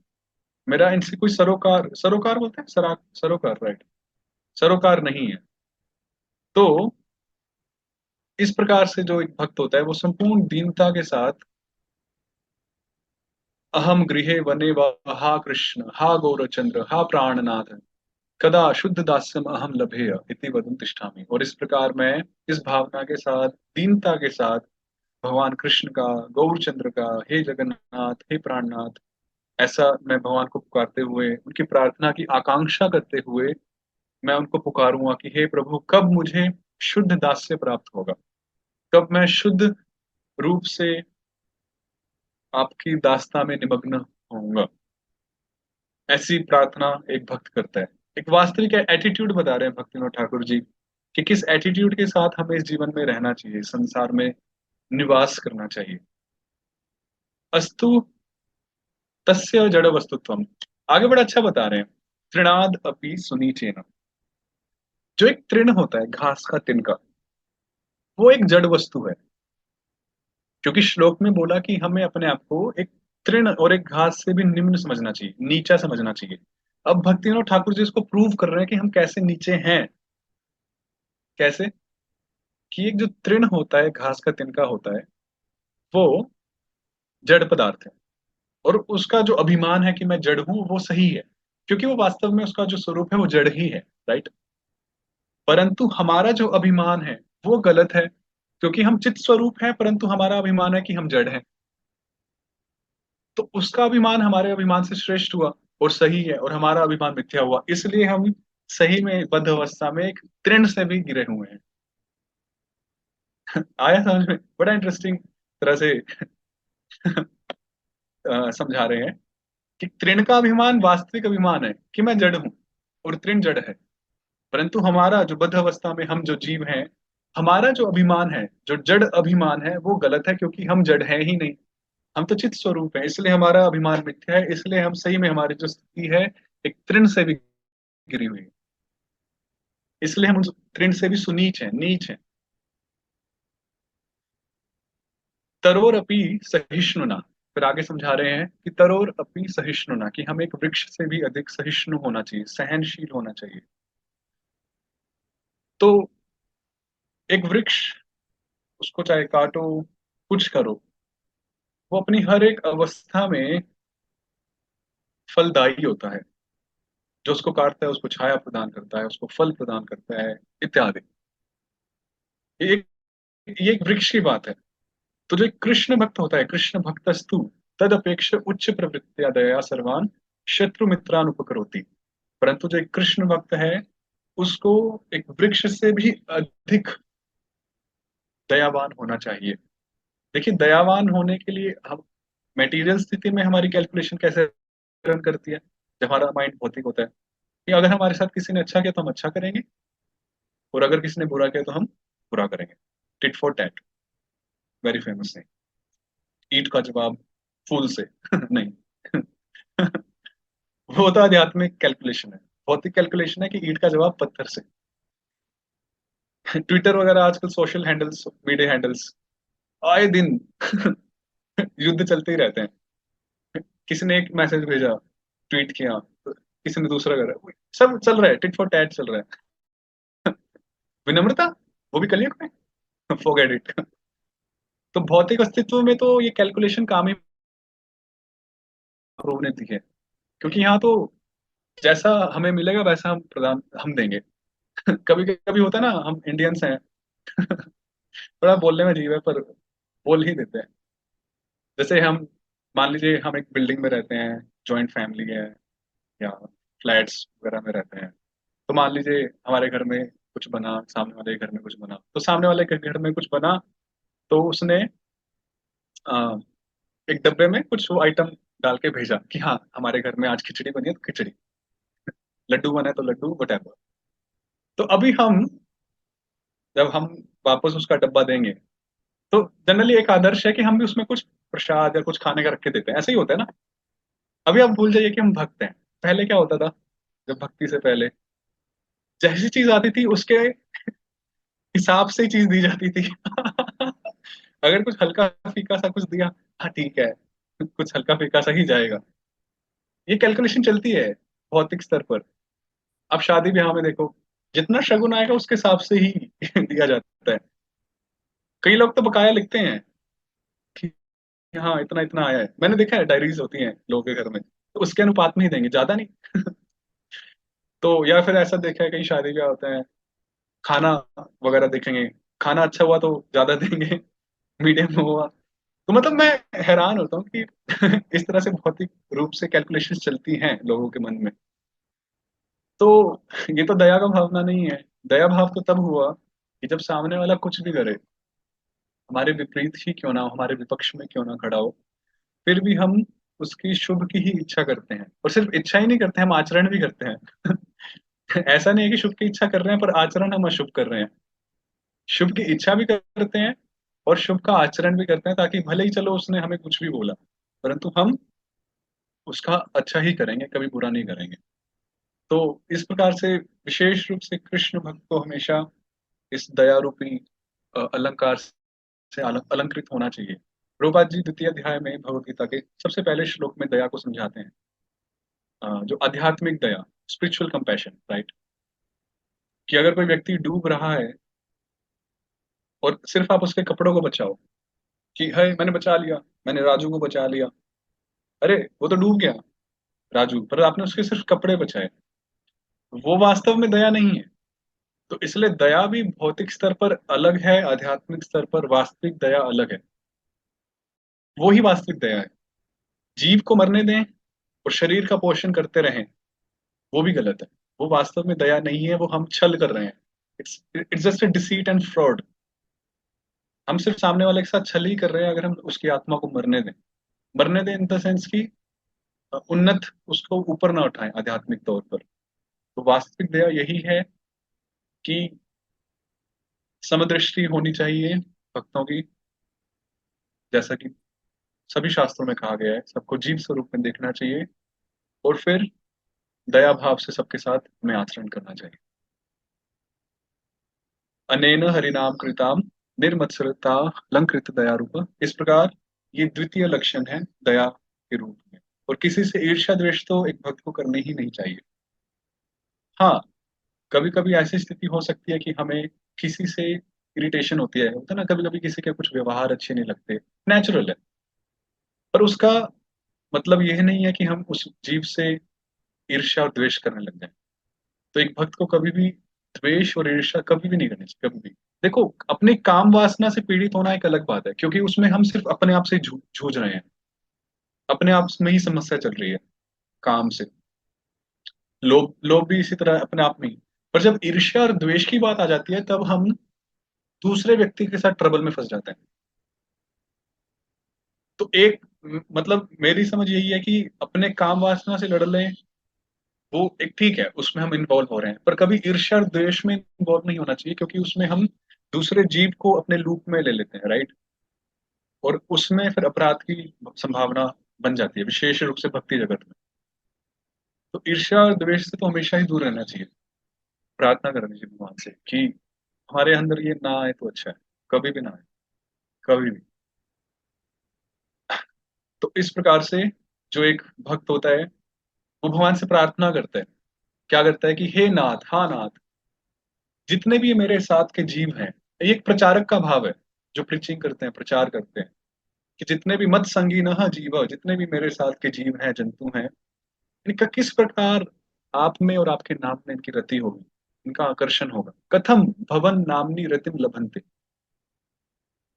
मेरा इनसे कोई सरोकार, सरोकार बोलते हैं, सरोकार, राइट, सरोकार नहीं है। तो इस प्रकार से जो एक भक्त होता है वो संपूर्ण दीनता के साथ अहम गृहे वने व हा कृष्ण हा गौरचंद्र हा प्राणनाथ कदा शुद्ध दास्यम अहम लभेय इति वदन तिष्ठामि, और इस प्रकार मैं इस भावना के साथ, दीनता के साथ भगवान कृष्ण का, गौरचंद्र का, हे जगन्नाथ, हे प्राणनाथ, ऐसा मैं भगवान को पुकारते हुए, उनकी प्रार्थना की आकांक्षा करते हुए मैं उनको पुकारूंगा कि हे प्रभु, कब मुझे शुद्ध दास्य प्राप्त होगा, कब मैं शुद्ध रूप से आपकी दास्ता में निमग्न होऊंगा। ऐसी प्रार्थना एक भक्त करता है। एक वास्तविक एटीट्यूड बता रहे हैं भक्तिनाथ ठाकुर जी कि किस एटीट्यूड के साथ हमें इस जीवन में रहना चाहिए, संसार में निवास करना चाहिए। अस्तु तस्य जड़ वस्तुत्वम। आगे बड़ा अच्छा बता रहे हैं, तृणाद अपि सुनीचेन। जो एक तृण होता है, घास का तिनका, वो एक जड़ वस्तु है। क्योंकि श्लोक में बोला कि हमें अपने आप को एक तृण और एक घास से भी निम्न समझना चाहिए, नीचा समझना चाहिए। अब भक्तिनाथ ठाकुर जी इसको प्रूव कर रहे हैं कि हम कैसे नीचे हैं। कैसे? कि एक जो तृण होता है, घास का तिनका होता है, वो जड़ पदार्थ है। और उसका जो अभिमान है कि मैं जड़ हूं, वो सही है, क्योंकि वो वास्तव में उसका जो स्वरूप है वो जड़ ही है। राइट। परंतु हमारा जो अभिमान है वो गलत है, क्योंकि हम चित स्वरूप हैं, परंतु हमारा अभिमान है कि हम जड़ हैं। तो उसका अभिमान हमारे अभिमान से श्रेष्ठ हुआ और सही है, और हमारा अभिमान मिथ्या हुआ। इसलिए हम सही में बद्ध अवस्था में एक तृण से भी गिरे हुए हैं। आया समझ में? बड़ा इंटरेस्टिंग तरह से समझा रहे हैं कि तृण का अभिमान वास्तविक अभिमान है कि मैं जड़ हूं, और तृण जड़ है। परंतु हमारा जो बद्ध अवस्था में हम जो जीव हैं, हमारा जो अभिमान है, जो जड़ अभिमान है, वो गलत है, क्योंकि हम जड़ हैं ही नहीं। हम तो चित स्वरूप है, इसलिए हमारा अभिमान मिथ्या है। इसलिए हम सही में, हमारी जो स्थिति है एक तृण से भी गिरी हुई है। इसलिए हम उस तृण से भी सुनीच है, नीच है। तरोर अपि सहिष्णुना। फिर आगे समझा रहे हैं कि तरोर अपि सहिष्णुना, कि हम एक वृक्ष से भी अधिक सहिष्णु होना चाहिए, सहनशील होना चाहिए। तो एक वृक्ष, उसको चाहे काटो, कुछ करो, वो अपनी हर एक अवस्था में फलदायी होता है। जो उसको काटता है उसको छाया प्रदान करता है, उसको फल प्रदान करता है, इत्यादि। ये एक ये एक वृक्ष की बात है। तो जो एक कृष्ण भक्त होता है, कृष्ण भक्तस्तु तद अपेक्षा उच्च प्रवृत्तिया दया सर्वान शत्रु मित्रान उपकरोति। परंतु जो एक कृष्ण भक्त है, उसको एक वृक्ष से भी अधिक दयावान होना चाहिए। देखिए, दयावान होने के लिए हम मेटीरियल स्थिति में हमारी कैलकुलेशन कैसे रन करती है, जब हमारा माइंड भौतिक होता है, कि अगर हमारे साथ किसी ने अच्छा किया तो हम अच्छा करेंगे, और अगर किसी ने बुरा किया तो हम बुरा करेंगे। Tit for tat, very famous है। ईट का जवाब फूल से नहीं। वो तो आध्यात्मिक कैलकुलेशन है। भौतिक कैलकुलेशन है कि ईट का जवाब पत्थर से। ट्विटर वगैरह आजकल सोशल हैंडल्स, मीडिया हैंडल्स, आए दिन युद्ध चलते ही रहते हैं। किसी ने एक मैसेज भेजा, ट्वीट किया, तो किसी ने दूसरा करा, सब चल रहा है, टिट फॉर टैट चल रहा है। विनम्रता, वो भी कलयुग में। Forget it. तो भौतिक अस्तित्व में तो ये कैलकुलेशन काम ही प्रूव ने दी है, क्योंकि यहाँ तो जैसा हमें मिलेगा वैसा हम प्रदान हम देंगे। कभी कभी होता है ना, हम इंडियंस हैं, थोड़ा बोलने में अजीब है, पर बोल ही देते हैं। जैसे हम, मान लीजिए हम एक बिल्डिंग में रहते हैं, जॉइंट फैमिली है, या फ्लैट्स वगैरह में रहते हैं। तो मान लीजिए हमारे घर में कुछ बना, सामने वाले के घर में कुछ बना, तो सामने वाले के घर में कुछ बना, तो उसने आ, एक डब्बे में कुछ वो आइटम डाल के भेजा कि हाँ, हमारे घर में आज खिचड़ी बनी है तो खिचड़ी, लड्डू बना है तो लड्डू, वटेवर। तो अभी हम, जब हम वापस उसका डब्बा देंगे, तो जनरली एक आदर्श है कि हम भी उसमें कुछ प्रसाद या कुछ खाने का रख के देते हैं। ऐसे ही होता है ना। अभी आप भूल जाइए कि हम भक्त हैं। पहले क्या होता था, जब भक्ति से पहले जैसी चीज आती थी उसके हिसाब से ही चीज दी जाती थी। अगर कुछ हल्का फीका सा कुछ दिया, हाँ ठीक है, कुछ हल्का फीका सा ही जाएगा। ये कैलकुलेशन चलती है भौतिक स्तर पर। आप शादी ब्याह में देखो, जितना शगुन आएगा उसके हिसाब से ही दिया जाता है। कई लोग तो बकाया लिखते हैं कि हाँ, इतना इतना आया है। मैंने देखा है, डायरीज होती हैं लोगों के घर में, तो उसके अनुपात में ही देंगे, ज्यादा नहीं। तो या फिर ऐसा देखा है, कहीं शादी ब्याह होता है, खाना वगैरह देखेंगे, खाना अच्छा हुआ तो ज्यादा देंगे, मीडियम हुआ तो, मतलब मैं हैरान होता हूँ कि इस तरह से भौतिक रूप से कैलकुलेशंस चलती हैं लोगों के मन में। तो ये तो दया का भावना नहीं है। दया भाव तो तब हुआ कि जब सामने वाला कुछ भी करे, हमारे विपरीत ही क्यों ना हो, हमारे विपक्ष में क्यों ना खड़ा हो, फिर भी हम उसकी शुभ की ही इच्छा करते हैं। और सिर्फ इच्छा ही नहीं करते, हम आचरण भी करते हैं। ऐसा नहीं है कि शुभ की इच्छा कर रहे हैं पर आचरण हम अशुभ कर रहे हैं। शुभ की इच्छा भी करते हैं और शुभ का आचरण भी करते हैं, ताकि भले ही चलो उसने हमें कुछ भी बोला, परंतु हम उसका अच्छा ही करेंगे, कभी बुरा नहीं करेंगे। तो इस प्रकार से विशेष रूप से कृष्ण भक्त को हमेशा इस दया रूपी अलंकार से अलंकृत होना चाहिए। प्रभुपाद जी द्वितीय अध्याय में भगवत गीता के सबसे पहले श्लोक में दया को समझाते हैं। जो आध्यात्मिक दया, स्पिरिचुअल कंपैशन, राइट, कि अगर कोई व्यक्ति डूब रहा है और सिर्फ आप उसके कपड़ों को बचाओ, कि है मैंने बचा लिया, मैंने राजू को बचा लिया, अरे वो तो डूब गया राजू, पर आपने उसके सिर्फ कपड़े बचाए, वो वास्तव में दया नहीं है। तो इसलिए दया भी भौतिक स्तर पर अलग है, आध्यात्मिक स्तर पर वास्तविक दया अलग है। वो ही वास्तविक दया है। जीव को मरने दें और शरीर का पोषण करते रहें, वो भी गलत है। वो वास्तव में दया नहीं है, वो हम छल कर रहे हैं। It's just a deceit and fraud. हम सिर्फ सामने वाले के साथ छल ही कर रहे हैं अगर हम उसकी आत्मा को मरने दें। मरने दें इन द सेंस की उन्नत, उसको ऊपर ना उठाएं आध्यात्मिक तौर पर। तो वास्तविक दया यही है कि समदृष्टि होनी चाहिए भक्तों की, जैसा कि सभी शास्त्रों में कहा गया है, सबको जीव स्वरूप में देखना चाहिए और फिर दया भाव से सबके साथ हमें आचरण करना चाहिए। अनेन हरिनाम कृताम निर्मत्सरता अलंकृत दया रूप। इस प्रकार ये द्वितीय लक्षण है दया के रूप में। और किसी से ईर्ष्या द्वेष तो एक भक्त को करनी ही नहीं चाहिए। हाँ, कभी कभी ऐसी स्थिति हो सकती है कि हमें किसी से इरिटेशन होती है, होता है ना, कभी कभी किसी के कुछ व्यवहार अच्छे नहीं लगते, नेचुरल है। पर उसका मतलब यह नहीं है कि हम उस जीव से ईर्ष्या और द्वेष करने लग जाए। तो एक भक्त को कभी भी द्वेष और ईर्ष्या कभी भी नहीं करनी चाहिए, कभी भी। देखो, अपने काम वासना से पीड़ित होना एक अलग बात है, क्योंकि उसमें हम सिर्फ अपने आप से जूझ रहे हैं, अपने आप में ही समस्या चल रही है काम से। लोभ लोभ भी इसी तरह अपने आप में ही। पर जब ईर्ष्या और द्वेष की बात आ जाती है, तब हम दूसरे व्यक्ति के साथ ट्रबल में फंस जाते हैं। तो एक मतलब मेरी समझ यही है कि अपने काम वासना से लड़ लें, वो एक ठीक है, उसमें हम इन्वॉल्व हो रहे हैं, पर कभी ईर्ष्या और द्वेष में इन्वॉल्व नहीं होना चाहिए, क्योंकि उसमें हम दूसरे जीव को अपने लूप में ले लेते हैं, राइट। और उसमें फिर अपराध की संभावना बन जाती है, विशेष रूप से भक्ति जगत में। तो ईर्ष्या और द्वेष से तो हमेशा ही दूर रहना चाहिए। प्रार्थना करनी चाहिए भगवान से कि हमारे अंदर ये ना आए तो अच्छा है, कभी भी ना आए, कभी भी। तो इस प्रकार से जो एक भक्त होता है, वो भगवान से प्रार्थना करता है। क्या करता है कि हे नाथ, हाँ नाथ, जितने भी मेरे साथ के जीव हैं, ये एक प्रचारक का भाव है, जो प्रीचिंग करते हैं, प्रचार करते हैं, कि जितने भी मत संगी न जीव, जितने भी मेरे साथ के जीव हैं, जंतु हैं, इनका किस प्रकार आप में और आपके नाम में इनकी रति होगी, इनका आकर्षण होगा। कथम भवन नामनी रतिम लभंते।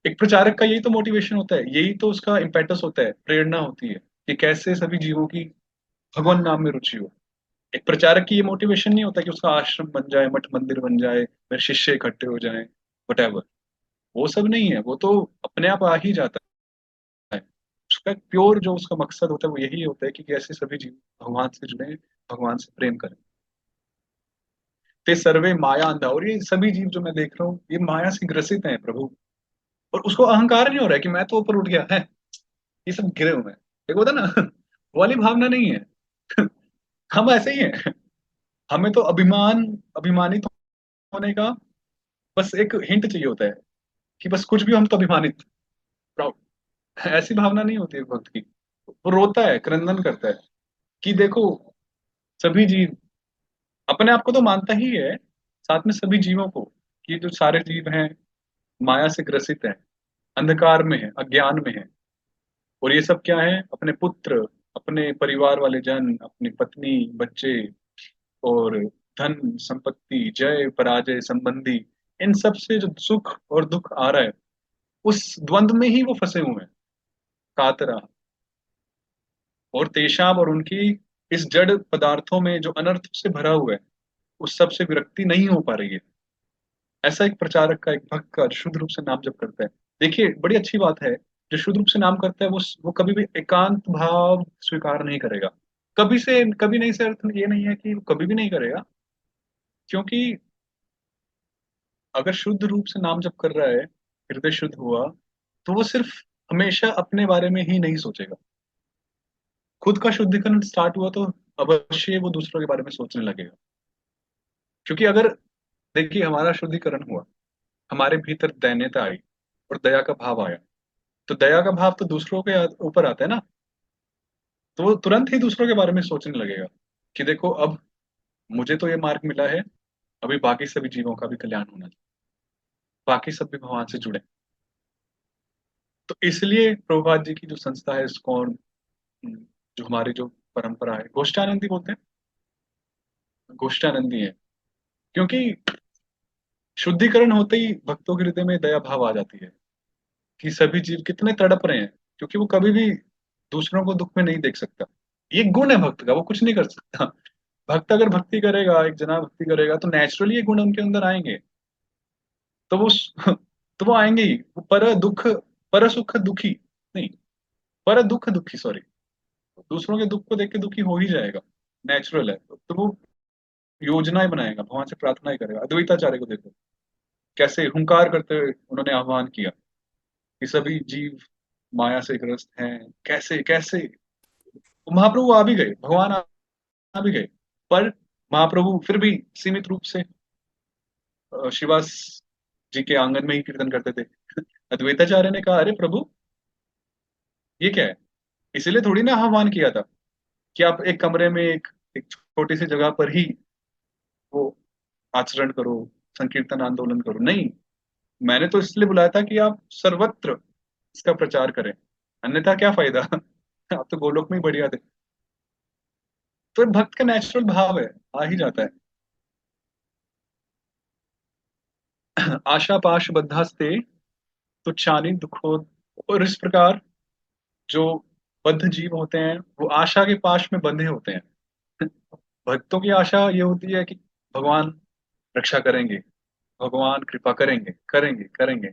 एक प्रचारक का यही तो मोटिवेशन होता है, यही तो उसका इम्पेटस होता है, प्रेरणा होती है कि कैसे सभी जीवों की भगवान नाम में रुचि हो। एक प्रचारक की ये मोटिवेशन नहीं होता कि उसका आश्रम बन जाए, मठ मंदिर बन जाए, मेरे शिष्य इकट्ठे हो जाएं, वटेवर। वो सब नहीं है, वो तो अपने आप आ ही जाता है। उसका प्योर जो उसका मकसद होता है वो यही होता है कि कैसे सभी जीव भगवान से जुड़े, भगवान से प्रेम करें। ते सर्वे माया अंधा, और ये सभी जीव जो मैं देख रहा हूँ ये माया से ग्रसित हैं प्रभु। और उसको अहंकार नहीं हो रहा है कि मैं तो ऊपर उठ गया है, ये सब गिरे हुए हैं। एक होता है ना, वो वाली भावना नहीं है। हम ऐसे ही हैं। हमें तो अभिमानित होने का बस एक हिंट चाहिए होता है, कि बस कुछ भी हम तो अभिमानित, प्राउड। ऐसी भावना नहीं होती है भक्त की। वो रोता है, क्रंदन करता है कि देखो, सभी जीव, अपने आप को तो मानता ही है, साथ में सभी जीवों को, कि ये जो सारे जीव हैं माया से ग्रसित हैं, अंधकार में है, अज्ञान में है। और ये सब क्या है, अपने पुत्र, अपने परिवार वाले जन, अपनी पत्नी, बच्चे, और धन संपत्ति, जय पराजय संबंधी, इन सब से जो सुख और दुख आ रहा है, उस द्वंद में ही वो फंसे हुए हैं, कातरा। और तेषाम, और उनकी इस जड़ पदार्थों में जो अनर्थ से भरा हुआ है, उस सब से विरक्ति नहीं हो पा रही है। ऐसा एक प्रचारक का, एक भक्त का जो शुद्ध रूप से नाम जप करता है। देखिए बड़ी अच्छी बात है, जो शुद्ध रूप से नाम करता है वो कभी भी एकांत भाव स्वीकार नहीं करेगा। कभी से कभी नहीं, से अर्थ ये नहीं है कि वो कभी भी नहीं करेगा, क्योंकि अगर शुद्ध रूप से नाम जप कर रहा है, हृदय शुद्ध हुआ, तो वो सिर्फ हमेशा अपने बारे में ही नहीं सोचेगा। खुद का शुद्धिकरण स्टार्ट हुआ तो अवश्य वो दूसरों के बारे में सोचने लगेगा। क्योंकि अगर, देखिए, हमारा शुद्धिकरण हुआ, हमारे भीतर दैन्यता आई और दया का भाव आया, तो दया का भाव तो दूसरों के ऊपर आता है ना, तो वो तुरंत ही दूसरों के बारे में सोचने लगेगा कि देखो, अब मुझे तो ये मार्ग मिला है, अभी बाकी सभी जीवों का भी कल्याण होना चाहिए, बाकी सब भी भगवान से जुड़े। तो इसलिए प्रभुपाद जी की जो संस्था है, इस्कॉन, जो हमारी जो परंपरा है, गोष्ठानंदी बोलते हैं, गोष्ठानंदी है। क्योंकि शुद्धिकरण होते ही भक्तों के हृदय में दया भाव आ जाती है कि सभी जीव कितने तड़प रहे हैं, क्योंकि वो कभी भी दूसरों को दुख में नहीं देख सकता। ये गुण है भक्त का, वो कुछ नहीं कर सकता। भक्त अगर भक्ति करेगा, एक जना भक्ति करेगा, तो नेचुरली ये गुण उनके अंदर आएंगे। तो वो तो वो आएंगे ही। वो पर दुख, पर सुख दुखी नहीं, पर दुख दुखी, सॉरी, दूसरों के दुख को देख के दुखी हो ही जाएगा, नेचुरल है। तो वो योजनाएं बनाएगा, भगवान से प्रार्थनाएं करेगा। अद्वैताचार्य को देखो, कैसे हुंकार करते हुए उन्होंने आह्वान किया कि सभी जीव माया से ग्रस्त हैं, कैसे कैसे। महाप्रभु आ भी गए, भगवान आ भी गए, पर महाप्रभु फिर भी सीमित रूप से शिवास जी के आंगन में ही कीर्तन करते थे। अद्वैताचार्य ने कहा, अरे प्रभु, ये क्या है? इसीलिए थोड़ी ना आह्वान किया था कि आप एक कमरे में, एक छोटी सी जगह पर ही वो आचरण करो, संकीर्तन आंदोलन करो। नहीं, मैंने तो इसलिए बुलाया था कि आप सर्वत्र इसका प्रचार करें, अन्यथा क्या फायदा। आप तो गोलोक में ही बढ़िया थे। तो ये भक्त का नेचुरल भाव है, आ ही जाता है। आशा पाश बद्धास्ते तुच्छानि दुखो। और इस प्रकार जो बद्ध जीव होते हैं, वो आशा के पाश में बंधे होते हैं। भक्तों की आशा ये होती है कि भगवान रक्षा करेंगे, भगवान कृपा करेंगे, करेंगे करेंगे।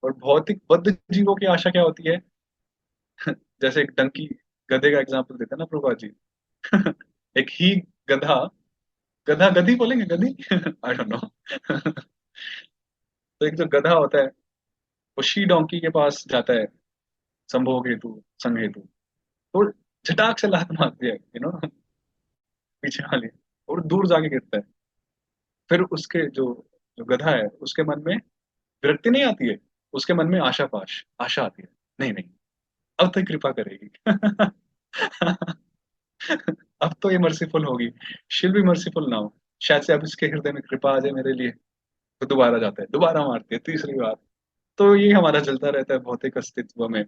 और भौतिक बद्ध जीवों की आशा क्या होती है? जैसे एक डंकी, गधे का एग्जांपल देते हैं ना प्रभा जी। एक ही गधा, गधा गधी बोलेंगे, गधी, आई डोंट नो। तो एक जो गधा होता है, वो शी डोंकी के पास जाता है संभोग हेतु, संग हेतु, तो झटाक से लात मारती है, पीछे वाली, और दूर जाके गिरता है। फिर उसके जो जो गधा है, उसके मन में विरक्ति नहीं आती है, उसके मन में आशा पाश, आशा आती है, नहीं नहीं, अब तो कृपा करेगी। अब तो ये मर्सीफुल होगी, शिल भी मर्सीफुल ना हो, शायद से अब इसके हृदय में कृपा आ जाए मेरे लिए। तो दोबारा जाता है, दोबारा मारती है, तीसरी बार। तो ये हमारा चलता रहता है भौतिक अस्तित्व में,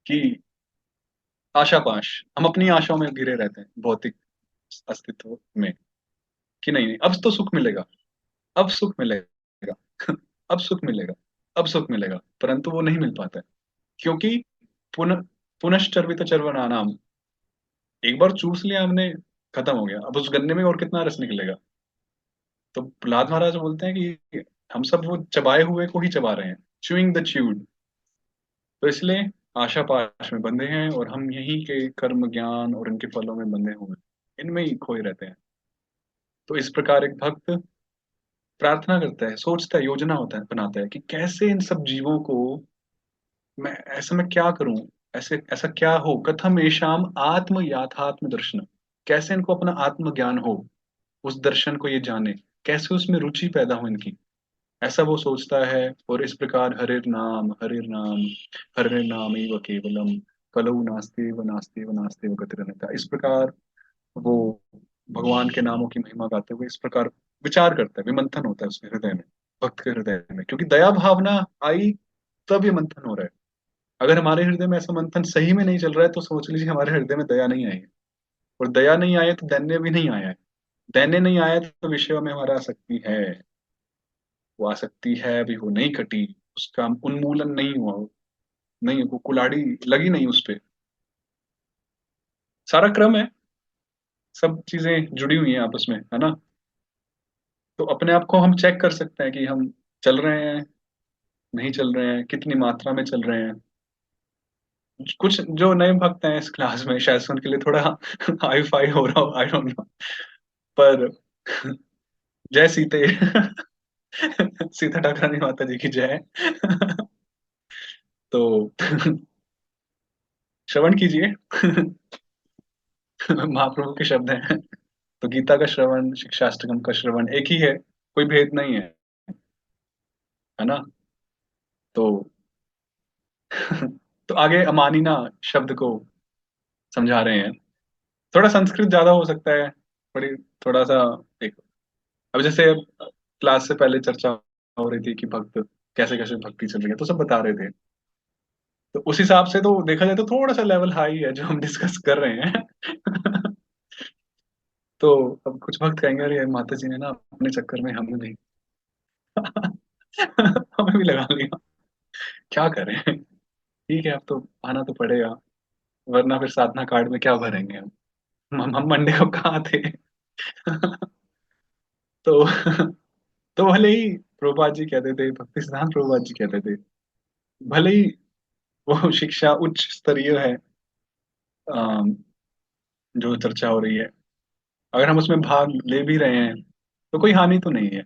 कि आशा पाश, हम अपनी आशाओं में घिरे रहते हैं भौतिक अस्तित्व में, कि नहीं नहीं, अब तो सुख मिलेगा, अब सुख मिलेगा। अब सुख मिलेगा, अब सुख मिलेगा, परंतु वो नहीं मिल पाता है। क्योंकि पुनः पुनश्चर्वित चर्वणा नाम, एक बार चूस लिया हमने, खत्म हो गया। अब उस गन्ने में और कितना रस निकलेगा? तो प्रहलाद महाराज बोलते हैं कि हम सब वो चबाए हुए को ही चबा रहे हैं, च्यूइंग द च्यूड। तो इसलिए आशा पाश में बंधे हैं, और हम यहीं के कर्म ज्ञान और इनके फलों में बंधे हुए हैं, इनमें ही खोए रहते हैं। तो इस प्रकार एक भक्त प्रार्थना करता है, सोचता है, योजना होता है, बनाता है कि कैसे इन सब जीवों को मैं, ऐसा मैं क्या करूं, ऐसे ऐसा क्या हो, कथम येषाम आत्म याथात्म दर्शन, कैसे इनको अपना आत्म ज्ञान हो, उस दर्शन को ये जाने, कैसे उसमें रुचि पैदा हो इनकी। ऐसा वो सोचता है। और इस प्रकार हरिर नाम, हरिर नाम, हरिर नाम एव केवलम, कलौ नास्ति व नास्ति व नास्ति व गतिरन्यथा। इस प्रकार वो भगवान के नामों की महिमा गाते हुए इस प्रकार विचार करता है, विमंथन होता है उसके हृदय में, भक्त के हृदय में। क्योंकि दया भावना आई, तब ये मंथन हो रहा है। अगर हमारे हृदय में ऐसा मंथन सही में नहीं चल रहा है, तो समझ लीजिए हमारे हृदय में दया नहीं आई है। और दया नहीं आई है तो दैन्य भी नहीं आया है। दैन्य नहीं आया है तो विषय में हमारा आसक्ति है, वो आसक्ति है भी, वो नहीं कटी, उसका उन्मूलन नहीं हुआ, नहीं, वो कुल्हाड़ी लगी नहीं उस पे। सारा क्रम है। सब चीजें जुड़ी हुई हैं आपस में, है ना। तो अपने आप को हम चेक कर सकते हैं कि हम चल रहे हैं, नहीं चल रहे हैं, कितनी मात्रा में चल रहे हैं। कुछ जो नए भक्त हैं इस क्लास में, शायद से उनके लिए थोड़ा हाई फाई हो रहा हो, आई डोंट नो। पर जय सीते सीता ठाकरानी माता जी की जय। तो श्रवण कीजिए। महाप्रभु के शब्द हैं। तो गीता का श्रवण, शिक्षाष्टकम का श्रवण एक ही है, कोई भेद नहीं है ना। तो तो आगे अमानिना शब्द को समझा रहे हैं। थोड़ा संस्कृत ज्यादा हो सकता है, थोड़ी, थोड़ा सा एक, अब जैसे क्लास से पहले चर्चा हो रही थी कि भक्त कैसे कैसे भक्ति चल रही है, तो सब बता रहे थे। तो उस हिसाब से तो देखा जाए तो थोड़ा सा लेवल हाई है जो हम डिस्कस कर रहे हैं। तो अब कुछ भक्त कहेंगे अरे माता जी ने ना अपने चक्कर में हमें नहीं हमें भी लगा लिया, क्या करें। ठीक है, अब तो आना तो पड़ेगा, वरना फिर साधना कार्ड में क्या भरेंगे हम मंडे को कहाँ थे। तो तो भले ही प्रभुपाद जी कहते थे, भक्ति सिद्धांत प्रभुपाद जी कहते थे, भले ही वो शिक्षा उच्च स्तरीय है, अम, जो चर्चा हो रही है, अगर हम उसमें भाग ले भी रहे हैं तो कोई हानि तो नहीं है,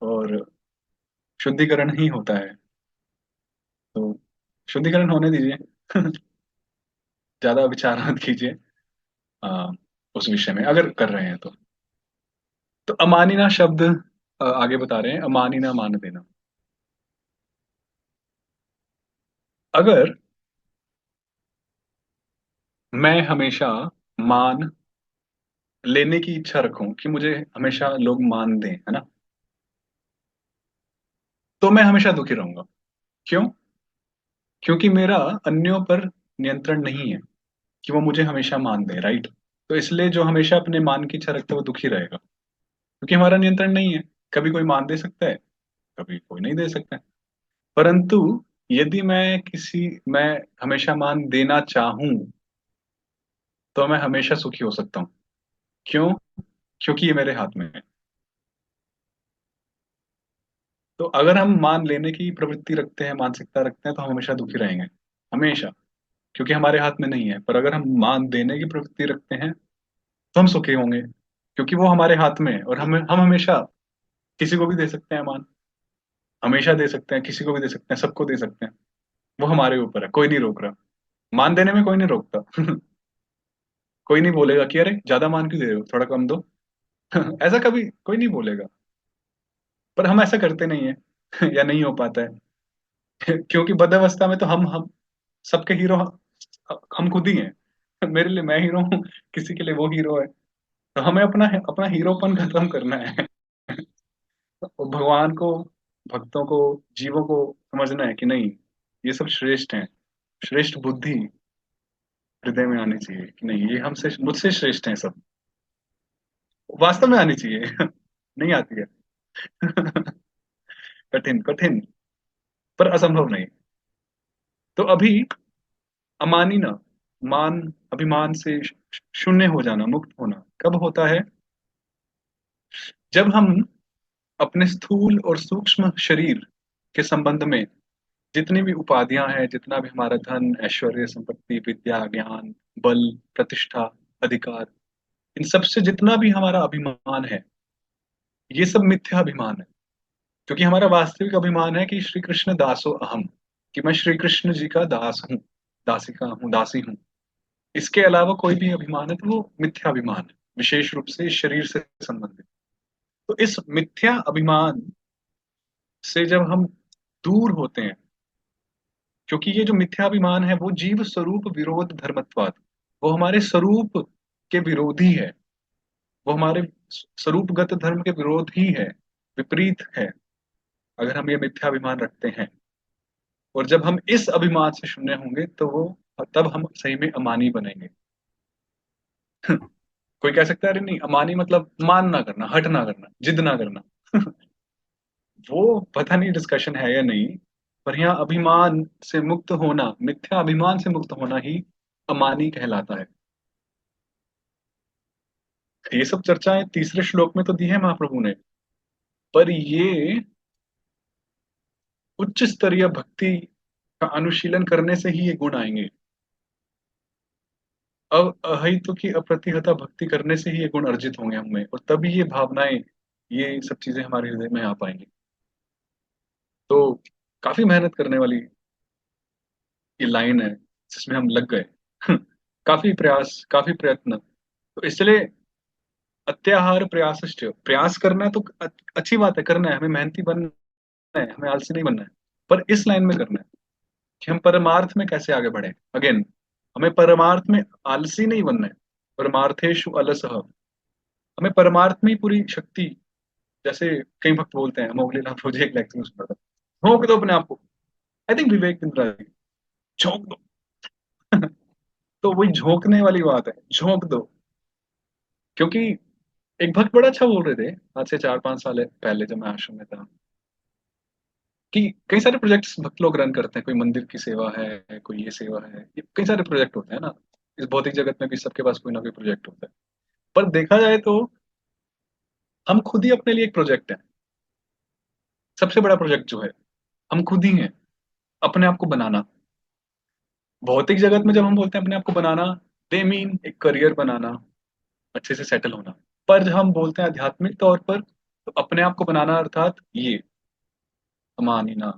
और शुद्धिकरण ही होता है। तो शुद्धिकरण होने दीजिए। ज्यादा विचार मत कीजिए अ, उस विषय में अगर कर रहे हैं तो। अमानिना शब्द आगे बता रहे हैं, अमानिना मान देना। अगर मैं हमेशा मान लेने की इच्छा रखूं कि मुझे हमेशा लोग मान दें, है ना, तो मैं हमेशा दुखी रहूंगा। क्यों? क्योंकि मेरा अन्यों पर नियंत्रण नहीं है कि वो मुझे हमेशा मान दे, राइट। तो इसलिए जो हमेशा अपने मान की इच्छा रखता है वो दुखी रहेगा, क्योंकि हमारा नियंत्रण नहीं है। कभी कोई मान दे सकता है, कभी कोई नहीं दे सकता है। परंतु यदि मैं हमेशा मान देना चाहूं तो मैं हमेशा सुखी हो सकता हूँ। क्यों? क्योंकि ये मेरे हाथ में है। तो अगर हम मान लेने की प्रवृत्ति रखते हैं, मानसिकता रखते हैं, तो हम हमेशा दुखी रहेंगे, हमेशा, क्योंकि हमारे हाथ में नहीं है। पर अगर हम मान देने की प्रवृत्ति रखते हैं तो हम सुखी होंगे, क्योंकि वो हमारे हाथ में है, और हम हमेशा किसी को भी दे सकते हैं मान, हमेशा दे सकते हैं, किसी को भी दे सकते हैं, सबको दे सकते हैं। वो हमारे ऊपर है, कोई नहीं रोक रहा। मान देने में कोई नहीं रोकता। कोई नहीं बोलेगा कि अरे ज्यादा मान क्यों दे रहे हो, थोड़ा कम दो। ऐसा कभी कोई नहीं बोलेगा। पर हम ऐसा करते नहीं है। या नहीं हो पाता है। क्योंकि बद्अवस्था में तो हम सबके हीरो हम खुद ही हैं। मेरे लिए मैं हीरो हूँ, किसी के लिए वो हीरो है। तो हमें अपना अपना हीरोपन खत्म करना है। और भगवान को, भक्तों को, जीवों को समझना है कि नहीं, ये सब श्रेष्ठ हैं। श्रेष्ठ बुद्धि हृदय में आनी चाहिए कि नहीं, ये हमसे मुझसे श्रेष्ठ हैं सब। वास्तव में आनी चाहिए। नहीं आती है। कठिन कठिन, पर असंभव नहीं। तो अभी अमानी ना, मान, अभिमान से शून्य हो जाना, मुक्त होना कब होता है? जब हम अपने स्थूल और सूक्ष्म शरीर के संबंध में जितनी भी उपाधियां हैं, जितना भी हमारा धन, ऐश्वर्य, संपत्ति, विद्या, ज्ञान, बल, प्रतिष्ठा, अधिकार, इन सब से जितना भी हमारा अभिमान है, ये सब मिथ्या अभिमान है। क्योंकि हमारा वास्तविक अभिमान है कि श्री कृष्ण दासो अहम, कि मैं श्री कृष्ण जी का दास हूँ, दासिका हूँ, दासी हूँ। इसके अलावा कोई भी अभिमान है तो वो मिथ्या अभिमान है, विशेष रूप से इस शरीर से संबंधित। तो इस मिथ्या अभिमान से जब हम दूर होते हैं, क्योंकि ये जो मिथ्याभिमान है वो जीव स्वरूप विरोध धर्मत्वाद, वो हमारे स्वरूप के विरोधी है, वो हमारे स्वरूपगत धर्म के विरोध ही है, विपरीत है, अगर हम ये मिथ्याभिमान रखते हैं। और जब हम इस अभिमान से शून्य होंगे तो वो, तब हम सही में अमानी बनेंगे। कोई कह सकता है अरे नहीं, अमानी मतलब मान ना करना, हट ना करना, जिद ना करना। वो पता नहीं डिस्कशन है या नहीं, पर यहाँ अभिमान से मुक्त होना, मिथ्या अभिमान से मुक्त होना ही अमानी कहलाता है। ये सब चर्चाएं तीसरे श्लोक में तो दी है महाप्रभु ने, पर ये उच्च स्तरीय भक्ति का अनुशीलन करने से ही ये गुण आएंगे। अब अहितु की अप्रतिहता भक्ति करने से ही ये गुण अर्जित होंगे हमें, और तभी ये भावनाएं, ये सब चीजें हमारे हृदय में आ पाएंगी। तो काफी मेहनत करने वाली ये लाइन है जिसमें हम लग गए। काफी प्रयास, काफी प्रयत्न। तो इसलिए अत्याहार प्रयासश्च, प्रयास करना है तो अच्छी बात है, करना है, हमें मेहनती बनना है, हमें आलसी नहीं बनना है। पर इस लाइन में करना है कि हम परमार्थ में कैसे आगे बढ़े। अगेन, हमें परमार्थ में आलसी नहीं बनना है। परमार्थेषु अलसः, हमें परमार्थ में ही पूरी शक्ति, जैसे कई भक्त बोलते हैं, मोगलीनाथ रोज एक लेक्चर सुना था, झोंक दो अपने आप को। आई थिंक विवेक बिंद्रा जी, झोंक दो। तो वही झोंकने वाली बात है, झोंक दो। क्योंकि एक भक्त बड़ा अच्छा बोल रहे थे आज से 4-5 साल पहले जब मैं आश्रम में था, कि कई सारे प्रोजेक्ट्स भक्त लोग रन करते हैं, कोई मंदिर की सेवा है, कोई ये सेवा है, ये कई सारे प्रोजेक्ट होते हैं ना। इस भौतिक जगत में भी सबके पास कोई ना कोई प्रोजेक्ट होता है। पर देखा जाए तो हम खुद ही अपने लिए एक प्रोजेक्ट है। सबसे बड़ा प्रोजेक्ट जो है, हम खुद ही हैं, अपने आप को बनाना। भौतिक जगत में जब हम बोलते हैं अपने आप को बनाना, दे मीन एक करियर बनाना, अच्छे से सेटल होना। पर जब हम बोलते हैं आध्यात्मिक तौर पर, तो अपने आप को बनाना अर्थात ये अमानिना,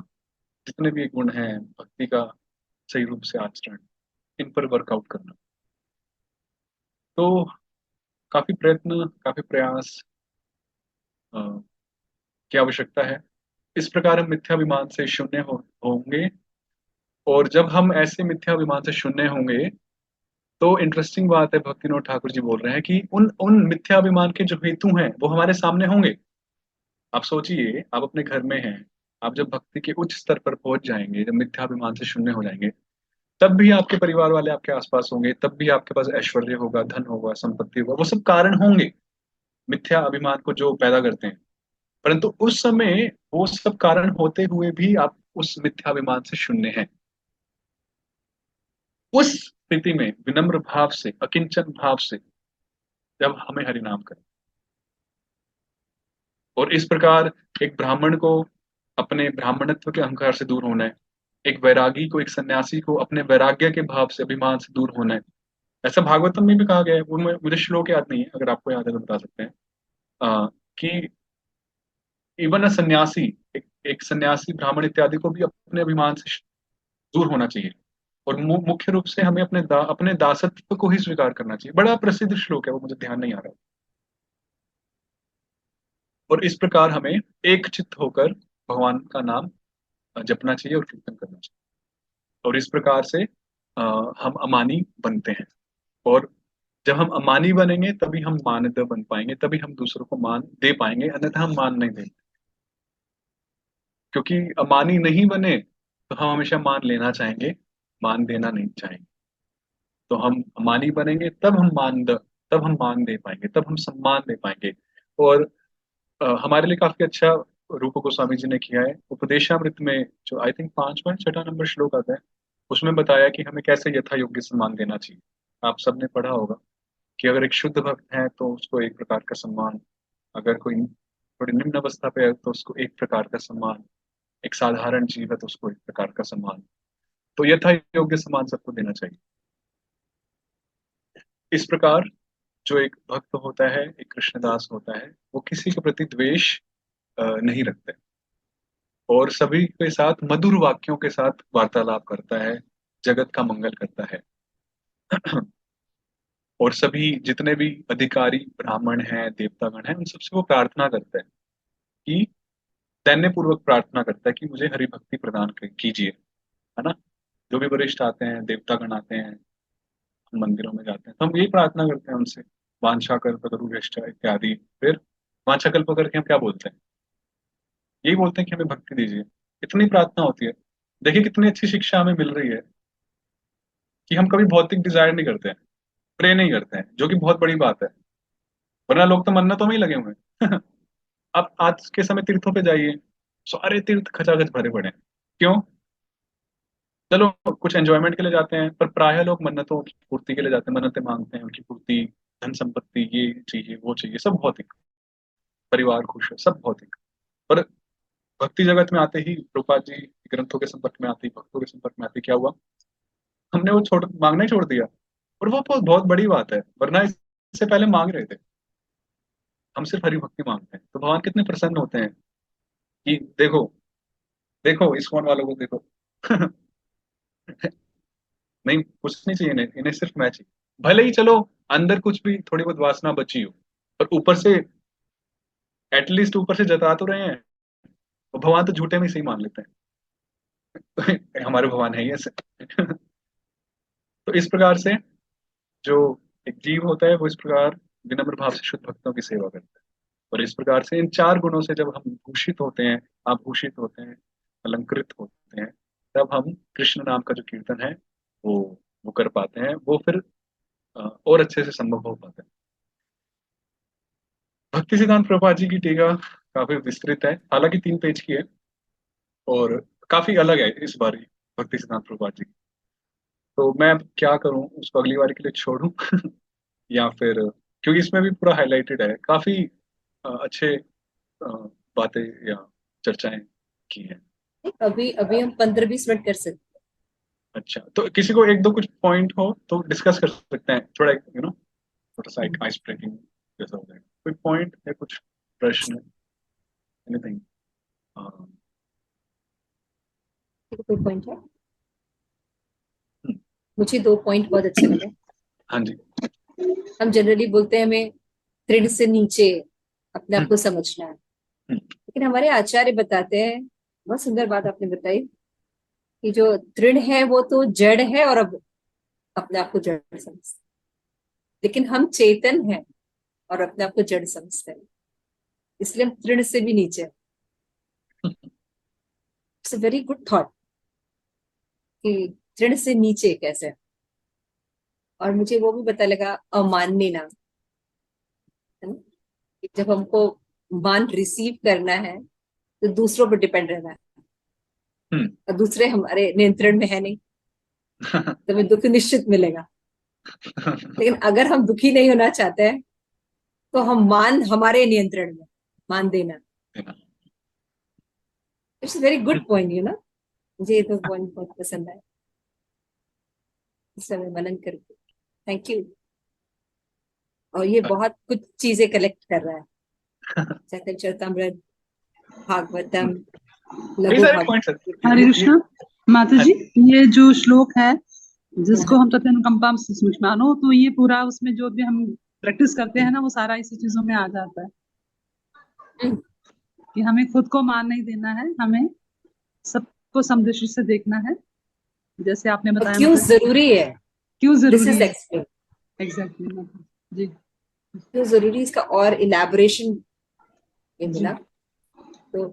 जितने भी गुण हैं भक्ति का सही रूप से आचरण, इन पर वर्कआउट करना। तो काफी प्रयत्न, काफी प्रयास अ, की आवश्यकता है। इस प्रकार हम मिथ्याभिमान से शून्य होंगे। और जब हम ऐसे मिथ्याभिमान से शून्य होंगे, तो इंटरेस्टिंग बात है, भक्तिनोद ठाकुर जी बोल रहे हैं कि उन उन मिथ्याभिमान के जो हेतु हैं वो हमारे सामने होंगे। आप सोचिए, आप अपने घर में हैं, आप जब भक्ति के उच्च स्तर पर पहुंच जाएंगे, जब मिथ्याभिमान से शून्य हो जाएंगे, तब भी आपके परिवार वाले आपके आसपास होंगे, तब भी आपके पास ऐश्वर्य होगा, धन होगा, संपत्ति होगा, वो सब कारण होंगे मिथ्या अभिमान को जो पैदा करते हैं। परंतु उस समय वो सब कारण होते हुए भी आप उस मिथ्याभिमान से शून्य हैं। उस स्थिति में विनम्र भाव से, अकिंचन भाव से जब हमें हरिनाम करें, और इस प्रकार एक ब्राह्मण को अपने ब्राह्मणत्व के अहंकार से दूर होना है, एक वैरागी को, एक सन्यासी को अपने वैराग्य के भाव से, अभिमान से दूर होना है। ऐसा भागवतम में भी कहा गया है, वो मुझे श्लोक याद नहीं है, अगर आपको याद है तो बता सकते हैं। कि इवन अ सन्यासी, एक सन्यासी ब्राह्मण इत्यादि को भी अपने अभिमान से दूर होना चाहिए। और मुख्य रूप से हमें अपने दासत्व को ही स्वीकार करना चाहिए। बड़ा प्रसिद्ध श्लोक है वो, मुझे ध्यान नहीं आ रहा। और इस प्रकार हमें एक चित्त होकर भगवान का नाम जपना चाहिए और कीर्तन करना चाहिए। और इस प्रकार से हम अमानी बनते हैं। और जब हम अमानी बनेंगे तभी हम मानद बन पाएंगे, तभी हम दूसरों को मान दे पाएंगे, अन्यथा हम मान नहीं देंगे। क्योंकि अमानी नहीं बने तो हम हमेशा मान लेना चाहेंगे, मान देना नहीं चाहेंगे। तो हम अमानी बनेंगे तब हम मान दे पाएंगे, तब हम सम्मान दे पाएंगे। और हमारे लिए काफी अच्छा रूप गोस्वामी जी ने किया है उपदेशामृत में, जो आई थिंक 5 6 नंबर श्लोक आता है, उसमें बताया कि हमें कैसे यथा योग्य सम्मान देना चाहिए। आप सबने पढ़ा होगा कि अगर एक शुद्ध भक्त है तो उसको एक प्रकार का सम्मान, अगर कोई थोड़ी निम्न अवस्था पे है तो उसको एक प्रकार का सम्मान, एक साधारण जीव है तो उसको एक प्रकार का सम्मान। तो यथा योग्य सम्मान सबको देना चाहिए। इस प्रकार जो एक भक्त होता है, एक कृष्णदास होता है, वो किसी के प्रति द्वेष नहीं रखता है, और सभी के साथ मधुर वाक्यों के साथ वार्तालाप करता है, जगत का मंगल करता है। और सभी जितने भी अधिकारी ब्राह्मण हैं, देवतागण हैं, उन सबसे वो प्रार्थना करता है कि दैन्य पूर्वक प्रार्थना करता है कि मुझे हरि भक्ति प्रदान कीजिए, है ना। जो भी वरिष्ठ आते हैं, देवतागण आते हैं, हम मंदिरों में जाते हैं, तो हम यही प्रार्थना करते हैं उनसे, वांछा कल्प तरुभ्यश्च इत्यादि। फिर वांछा कल्प करके हम क्या बोलते हैं? यही बोलते हैं कि हमें भक्ति दीजिए। इतनी प्रार्थना होती है। देखिए कितनी अच्छी शिक्षा हमें मिल रही है कि हम कभी भौतिक डिजायर नहीं करते हैं, प्रे नहीं करते हैं, जो कि बहुत बड़ी बात है। वरना लोग तो मन्नतों में ही लगे हुए हैं। आप आज के समय तीर्थों पे जाइए, सारे तीर्थ खचाखच भरे पड़े हैं। क्यों? चलो कुछ एंजॉयमेंट के लिए जाते हैं, पर प्रायः लोग मन्नतों की पूर्ति के लिए जाते हैं, मन्नतें मांगते हैं, उनकी पूर्ति धन संपत्ति, ये चाहिए वो चाहिए, सब भौतिक, परिवार खुश है, सब भौतिक। पर भक्ति जगत में आते ही, प्रभुपाद जी के ग्रंथों के संपर्क में आते ही, भक्तों के संपर्क में आते ही क्या हुआ, हमने वो छोड़ मांगना ही छोड़ दिया। और वो बहुत बहुत बड़ी बात है, वरना इससे पहले मांग रहे थे। हम सिर्फ हरि भक्ति मांगते हैं तो भगवान कितने प्रसन्न होते हैं कि देखो, देखो इस फोन वालों को देखो। नहीं, कुछ नहीं चाहिए इन्हें, इन्हें सिर्फ मैं चाहिए। भले ही चलो अंदर कुछ भी थोड़ी बहुत वासना बची हो, पर ऊपर से, एटलीस्ट ऊपर से जता तो रहे हैं। और भगवान तो झूठे में सही मान लेते हैं। हमारे भगवान है ही ऐसे। तो इस प्रकार से जो एक जीव होता है वो इस प्रकार विनम्र भाव से शुद्ध भक्तों की सेवा करता है। और इस प्रकार से इन चार गुणों से जब हम भूषित होते हैं, आभूषित होते हैं, अलंकृत होते हैं, तब हम कृष्ण नाम का जो कीर्तन है वो वो कर पाते हैं। वो फिर और अच्छे से संभव हो पाता है। भक्ति सिद्धांत प्रभुपाद जी की टीका काफी विस्तृत है, हालांकि 3 पेज की है, और काफी अलग है इस बार की भक्ति सिद्धांत प्रभुपाद जी की। तो मैं अब क्या करूं, उसको अगली बार के लिए छोड़ूं या फिर, क्योंकि इसमें भी पूरा हाईलाइटेड है, काफी अच्छे अ, बातें या चर्चाएं की हैं। अभी अभी हम 15-20 मिनट कर सकते अच्छा, तो किसी को एक दो कुछ पॉइंट हो तो डिस्कस कर सकते हैं, थोड़ा थोड़ा सा हैं। आइस ब्रेकिंग जैसा हो जाएगा। कोई पॉइंट या कुछ प्रश्न, एनीथिंग? कोई पॉइंट है? मुझे 2 पॉइंट बहुत अच्छे लगे। हाँ जी। हम जनरली बोलते हैं हमें तृण से नीचे अपने आप हम्म, को समझना है, हम्म, लेकिन हमारे आचार्य बताते हैं, बहुत सुंदर बात आपने बताई, कि जो तृण है वो तो जड़ है और अब अपने आप को जड़ समझते हैं, लेकिन हम चेतन हैं और अपने आप को जड़ समझते हैं, इसलिए हम तृण से भी नीचे। It's a very good thought कि तृण से नीचे कैसे। और मुझे वो भी पता लगा अमान्य ना, है ना? कि जब हमको मान रिसीव करना है तो दूसरों पर डिपेंड रहना है, हम्म। और दूसरे हमारे नियंत्रण में है नहीं, तो हमें दुख निश्चित मिलेगा। लेकिन अगर हम दुखी नहीं होना चाहते हैं तो हम मान हमारे नियंत्रण में, मान देना। इट्स वेरी गुड पॉइंट, मुझे ये तो पॉइंट बहुत पसंद आया, इस समय मनन करके। Thank you. और ये बहुत कुछ चीजें कलेक्ट कर रहा है, चैतन्य चरितमृत, भागवतम, कई लघु सारे पॉइंट्स भागवत। हैं हरे कृष्णा। माता हाँ जी, ये जो श्लोक है जिसको हाँ, हम तथ्य अनुकंपा सूक्ष्मानो, तो ये पूरा उसमें जो भी हम प्रैक्टिस करते हैं ना, वो सारा इसी चीजों में आ जाता है हम्म, कि हमें खुद को मान नहीं देना है, हमें सबको समदृष्टि से देखना है, जैसे आपने और बताया क्यों माता जी। जरूरी है, क्यों दिस जरूरी इज है? एक्सप्लेन। एग्जैक्टली माता जी। क्यों जरूरी, इसका और इलेबोरेशन जी। मिला। तो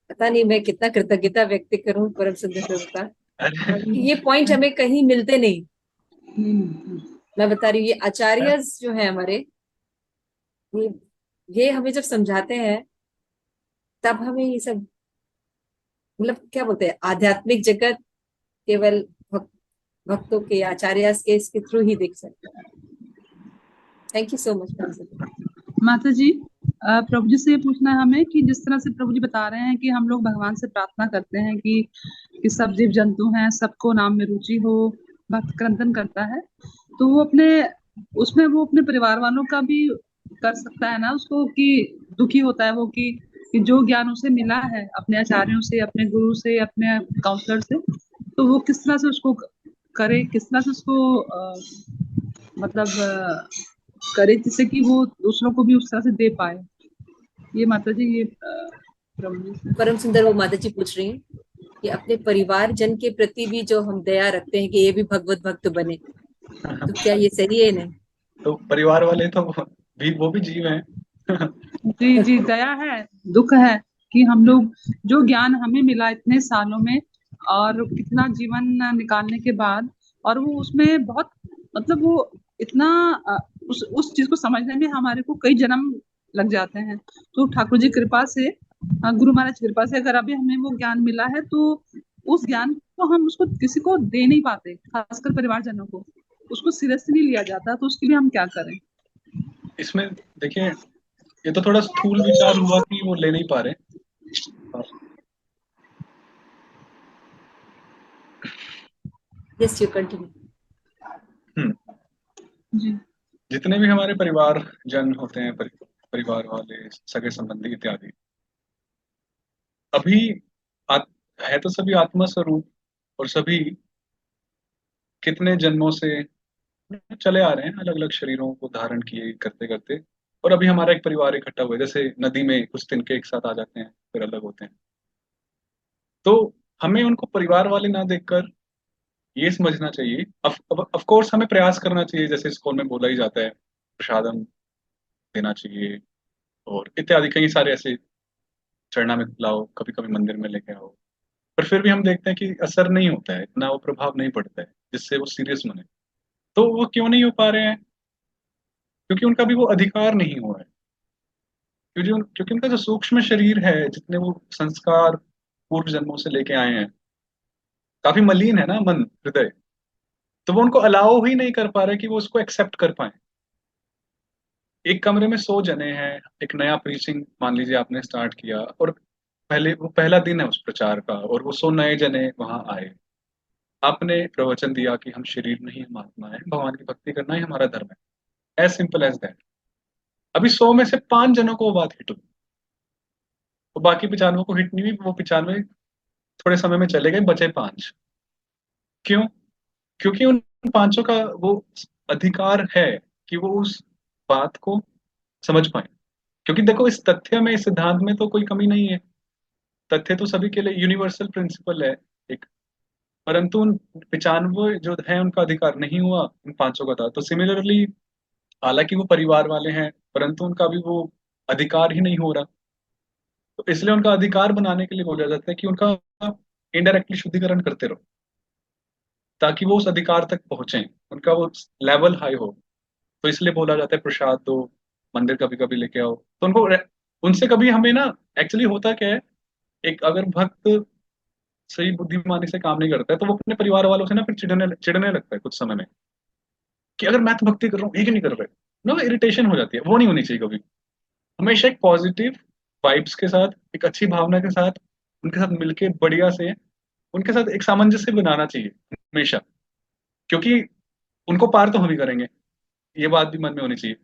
पता नहीं मैं कितना कृतज्ञता व्यक्त करूं परम सुंदर प्रभु का, अरे कि ये पॉइंट हमें कहीं मिलते नहीं। हम्म, मैं बता रही हूँ, ये आचार्य जो है हमारे, ये ये हमें जब समझाते हैं तब हमें ये सब, मतलब क्या बोलते हैं, आध्यात्मिक जगत केवल भक्तों के, आचार्य के इसके थ्रू ही देख सकते हैं। थैंक यू सो मच परम सुंदर। माता जी, प्रभु जी से ये पूछना है हमें कि जिस तरह से प्रभु जी बता रहे हैं कि हम लोग भगवान से प्रार्थना करते हैं कि सब जीव जंतु हैं, सबको नाम में रुचि हो, भक्त क्रंदन करता है, तो वो अपने उसमें वो अपने परिवार वालों का भी कर सकता है ना उसको, कि दुखी होता है वो कि जो ज्ञान उसे मिला है अपने आचार्यों से, अपने गुरु से, अपने काउंसलर से, तो वो किस तरह से उसको करे, किस तरह से उसको मतलब करे जिससे कि वो दूसरों को भी उस तरह से दे पाए। ये माता जी, ये प्रभु जी से। परम सुंदर वो माता जी पूछ रही हैं कि अपने परिवार जन के प्रति भी जो हम दया रखते हैं कि ये भी भगवत भक्त बने, तो क्या ये सही है? नहीं? तो परिवार वाले तो भी वो भी जीव हैं। जी जी, दया है, दुख है कि हम लोग जो ज्ञान हमें मिला इतने सालों में और कितना जीवन निकालने के बाद, और वो उसमें बहुत मतलब वो इतना उस चीज को समझने में हमारे को कई जन्म लग जाते हैं। तो ठाकुर जी कृपा से, गुरु महाराज की कृपा से अगर अभी हमें वो ज्ञान मिला है, तो उस ज्ञान को हम उसको किसी को दे नहीं पाते, खासकर परिवारजनों को उसको सीरियस नहीं लिया जाता, तो उसके लिए हम क्या करें? इसमें देखिए, ये तो थोड़ा स्थूल विचार हुआ कि वो ले नहीं पा रहे। Yes, you continue. हम्म। जी जितने भी हमारे परिवार जन होते हैं, परिवार वाले, सगे संबंधी इत्यादि, अभी आत, है तो सभी आत्मा स्वरूप, और सभी कितने जन्मों से चले आ रहे हैं, अलग अलग शरीरों को धारण किए करते करते, और अभी हमारा एक परिवार इकट्ठा हुआ है। जैसे नदी में कुछ तिनके एक साथ आ जाते हैं, फिर अलग होते हैं। तो हमें उनको परिवार वाले ना देखकर ये समझना चाहिए। ऑफ कोर्स हमें प्रयास करना चाहिए, जैसे स्कूल में बोला ही जाता है, प्रसादम देना चाहिए, और इत्यादि कई सारे ऐसे, चरणामृत लाओ, कभी कभी मंदिर में लेके आओ। पर फिर भी हम देखते हैं कि असर नहीं होता है, इतना वो प्रभाव नहीं पड़ता है जिससे वो सीरियस बने। तो वो क्यों नहीं हो पा रहे हैं? क्योंकि उनका भी वो अधिकार नहीं हुआ है। क्योंकि उनका जो सूक्ष्म शरीर है, जितने वो संस्कार पूर्व जन्मों से लेके आए हैं, काफी मलिन है ना मन, हृदय। तो वो उनको अलाउ ही नहीं कर पा रहे कि वो उसको एक्सेप्ट कर पाए। एक कमरे में 100 जने हैं, एक नया प्रीचिंग मान लीजिए आपने स्टार्ट किया, और वो पहला दिन है उस प्रचार का, और वो 100 नए जने वहां आए। आपने प्रवचन दिया कि हम शरीर नहीं, हम आत्मा है, भगवान की भक्ति करना ही हमारा धर्म है, एज सिंपल एज दैट। अभी 100 में से 5 जनों को वो बात हिट हुई, तो बाकी 95 को हिट नहीं हुई। वो 95 थोड़े समय में चले गए, बचे 5। क्यों? क्योंकि उन पांचों का वो अधिकार है कि वो उस बात को समझ पाए। क्योंकि देखो, इस तथ्य में, इस सिद्धांत में तो कोई कमी नहीं है। तथ्य तो सभी के लिए यूनिवर्सल प्रिंसिपल है एक। परंतु उन 95 जो है उनका अधिकार नहीं हुआ, उन पांचों का था। तो सिमिलरली, हालांकि वो परिवार वाले हैं, परंतु उनका भी वो अधिकार ही नहीं हो रहा। तो इसलिए उनका अधिकार बनाने के लिए बोला जाता है कि उनका इनडायरेक्टली शुद्धिकरण करते रहो, ताकि वो उस अधिकार तक पहुंचे, उनका वो लेवल हाई हो। तो इसलिए बोला जाता है प्रसाद दो, मंदिर कभी कभी लेके आओ। तो उनसे कभी हमें ना, एक्चुअली होता क्या है, एक अगर भक्त सही बुद्धिमानी से काम नहीं करता है, तो वो अपने परिवार वालों से ना फिर चिढ़ने चिढ़ने लगता है कुछ समय में, कि अगर मैं तो भक्ति कर रहा हूँ, ये क्यों नहीं कर रहे। ना, इरिटेशन हो जाती है। वो नहीं होनी चाहिए कभी। हमेशा एक पॉजिटिव वाइब्स के साथ, एक अच्छी भावना के साथ, उनके साथ मिलके बढ़िया से, उनके साथ एक सामंजस्य बनाना चाहिए हमेशा। क्योंकि उनको पार तो हम ही करेंगे, ये बात भी मन में होनी चाहिए।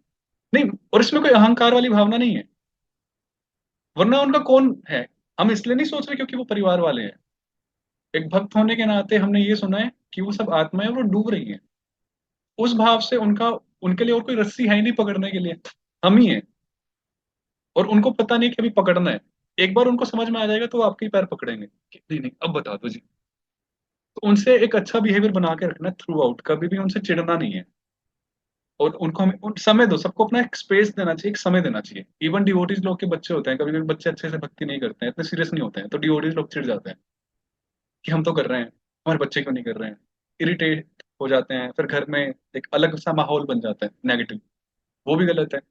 नहीं, और इसमें कोई अहंकार वाली भावना नहीं है, वरना उनका कौन है। हम इसलिए नहीं सोच रहे क्योंकि वो परिवार वाले हैं। एक भक्त होने के नाते हमने ये सुना है कि वो सब आत्माएं, वो डूब रही हैं। उस भाव से उनका, उनके लिए और कोई रस्सी है ही नहीं पकड़ने के लिए, हम ही हैं। और उनको पता नहीं कि अभी पकड़ना है। एक बार उनको समझ में आ जाएगा तो वो आपके ही पैर पकड़ेंगे कि नहीं नहीं, अब बता दो जी। तो उनसे एक अच्छा बिहेवियर बना के रखना थ्रू आउट, कभी भी उनसे चिढ़ना नहीं है। और उनको हमें समय दो, सबको अपना एक स्पेस देना चाहिए, एक समय देना चाहिए। इवन डिवोटीज लोग के बच्चे होते हैं, कभी कभी बच्चे अच्छे से भक्ति नहीं करते हैं, इतने सीरियस नहीं होते हैं, तो डिवोटीज लोग चिढ़ जाते हैं कि हम तो कर रहे हैं, हमारे बच्चे क्यों नहीं कर रहे हैं। इरिटेट हो जाते हैं, फिर घर में एक अलग सा माहौल बन जाता है नेगेटिव। वो भी गलत है।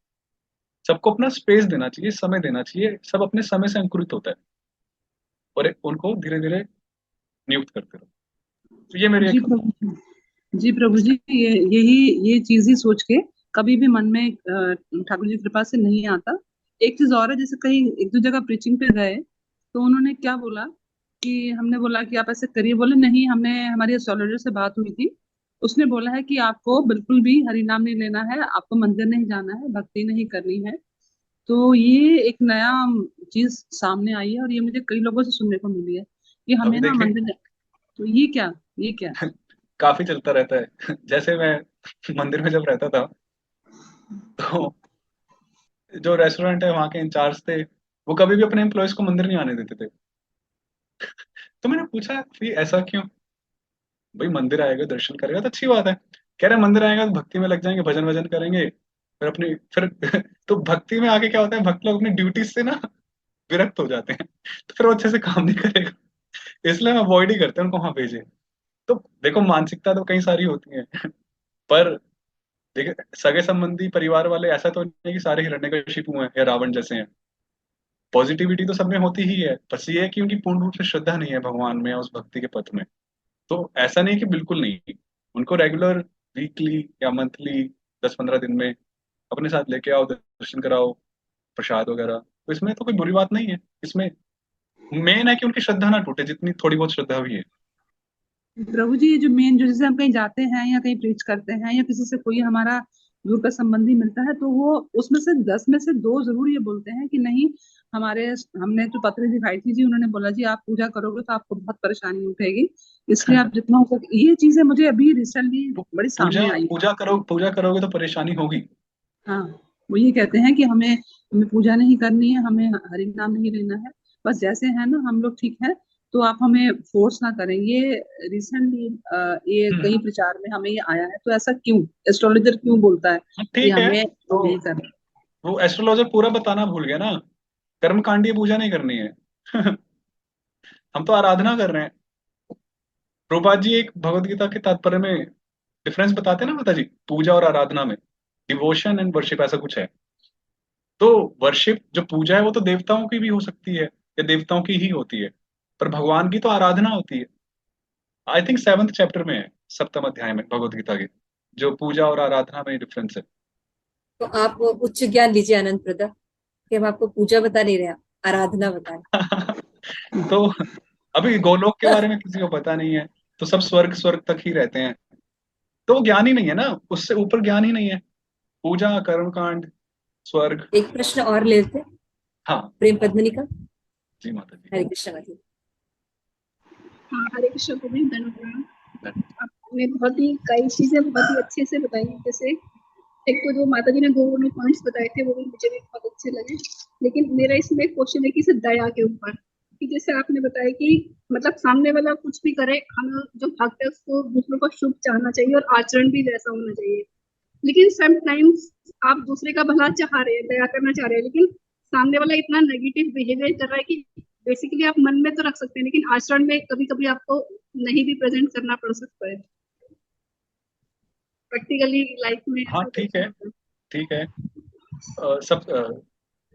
सबको अपना स्पेस देना चाहिए, समय देना चाहिए। सब अपने समय से अंकुरित होता है, और उनको धीरे धीरे नियुक्त करते रहो। तो ये मेरी जी एक प्रभु जी। जी प्रभु जी, ये चीज ही सोच के कभी भी मन में ठाकुर जी की कृपा से नहीं आता। एक चीज और है, जैसे कहीं एक दो जगह प्रीचिंग पे गए तो उन्होंने क्या बोला कि हमने बोला कि आप ऐसे करिए, बोले नहीं, हमने हमारी एस्ट्रोलॉजर से बात हुई थी, उसने बोला है कि आपको बिल्कुल भी हरि नाम नहीं लेना है, आपको मंदिर नहीं जाना है, भक्ति नहीं करनी है। तो ये एक नया चीज सामने आई है और ये मुझे कई लोगों से सुनने को मिली है कि अभी हमें ना देखिए, मंदिर। तो ये क्या। काफी चलता रहता है। जैसे मैं मंदिर में जब रहता था, तो जो रेस्टोरेंट है वहाँ के इंचार्ज थे, वो कभी भी अपने एम्प्लॉयज को मंदिर नहीं आने देते थे। तो मैंने पूछा कि ऐसा क्यों? भाई मंदिर आएगा, दर्शन करेगा तो अच्छी बात है। कह रहे मंदिर आएगा तो भक्ति में लग जाएंगे, भजन वजन करेंगे, फिर अपनी फिर तो भक्ति में आके क्या होता है, भक्त लोग अपनी ड्यूटी से ना विरक्त हो जाते हैं, तो फिर वो अच्छे से काम नहीं करेगा। इसलिए हम अवॉइड ही करते हैं उनको वहां भेजे। तो देखो, मानसिकता तो कई सारी होती है, पर देखिए, सगे संबंधी परिवार वाले ऐसा तो नहीं है कि सारे हिरण्यकशिपु हैं या रावण जैसे हैं। पॉजिटिविटी तो सब में होती ही है, बस ये है कि उनकी पूर्ण रूप से श्रद्धा नहीं है भगवान में या उस भक्ति के पथ में। तो ऐसा नहीं कि बिल्कुल नहीं, उनको रेगुलर, वीकली या मंथली, 10-15 दिन में अपने साथ लेके आओ, दर्शन कराओ, प्रसाद वगैरह। तो इसमें तो कोई बुरी बात नहीं है। इसमें मेन है कि उनकी श्रद्धा ना टूटे, जितनी थोड़ी बहुत श्रद्धा भी है। प्रभु जी, ये जो मेन जो, जैसे हम कहीं जाते हैं या कहीं प्रीच करते हैं या किसी से कोई हमारा दूर का संबंधी मिलता है, तो वो उसमें से 10 में से 2 जरूर ये बोलते हैं कि नहीं, हमारे हमने जो पत्र दिखाई थी जी, उन्होंने बोला जी आप पूजा करोगे तो आपको बहुत परेशानी उठेगी, इसलिए आप जितना हो सके। ये चीजें मुझे अभी रिसेंटली बड़ी पूजा सामने आई। पूजा करोगे तो परेशानी होगी। हाँ, वो ये कहते हैं कि हमें हमें पूजा नहीं करनी है, हमें हरि नाम नहीं लेना है, बस जैसे है ना हम लोग ठीक है, तो आप हमें फोर्स ना करें। ये रिसेंटली ये कहीं हम्म। प्रचार में हमें ये आया है। तो ऐसा क्यों, एस्ट्रोलॉजर क्यों बोलता है हाँ, कि ठीक है। हमें तो नहीं करना? वो एस्ट्रोलॉजर पूरा बताना भूल गया ना, कर्मकांडीय पूजा नहीं करनी है। हम तो आराधना कर रहे हैं। प्रभुपाद जी एक भगवत गीता के तात्पर्य में डिफरेंस बताते हैं ना माता जी, पूजा और आराधना में। डिवोशन एंड वर्शिप ऐसा कुछ है। तो वर्शिप जो पूजा है वो तो देवताओं की भी हो सकती है, या देवताओं की ही होती है, पर भगवान की तो आराधना होती है। आई थिंक 7th चैप्टर में है, 7वें अध्याय में भगवत गीता के, जो पूजा और आराधना में डिफरेंस है। तो आप वो उच्च ज्ञान लीजिए आनंद प्रदा, कि हम आपको पूजा बता नहीं रहे, आराधना बता रहे तो अभी गोलोक के बारे में किसी को पता नहीं है, तो सब स्वर्ग स्वर्ग तक ही रहते हैं। तो वो ज्ञान ही नहीं है ना, उससे ऊपर ज्ञान ही नहीं है। पूजा, कर्मकांड, स्वर्ग। हैं। एक प्रश्न और लेते हैं, हाँ प्रेम पद्मिनी का। जी माता जी। हरे कृष्ण माता जी। हाँ, हरे कृष्ण गोविंद धन्यवाद। आपने बहुत ही कई चीजें बहुत ही अच्छे से बताई। जैसे एक तो जो माता जी ने दो पॉइंट्स बताए थे वो भी मुझे भी बहुत अच्छे लगे। लेकिन मेरा इसमें एक क्वेश्चन है कि सिर्फ दया के ऊपर, कि जैसे आपने बताया कि मतलब सामने वाला कुछ भी करे, हमें जो भक्त है उसको दूसरों को शुभ चाहना चाहिए और आचरण भी वैसा होना चाहिए। लेकिन समटाइम्स आप दूसरे का भला चाह रहे हैं, दया करना चाह रहे हैं, लेकिन सामने वाला इतना नेगेटिव बिहेवियर कर रहा है कि बेसिकली आप मन में तो रख सकते हैं लेकिन आचरण में कभी कभी आपको नहीं भी प्रेजेंट करना पड़ सकता है, प्रैक्टिकली लाइफ में हाँ ऐसा ठीक कुछ है, होता है। ठीक है।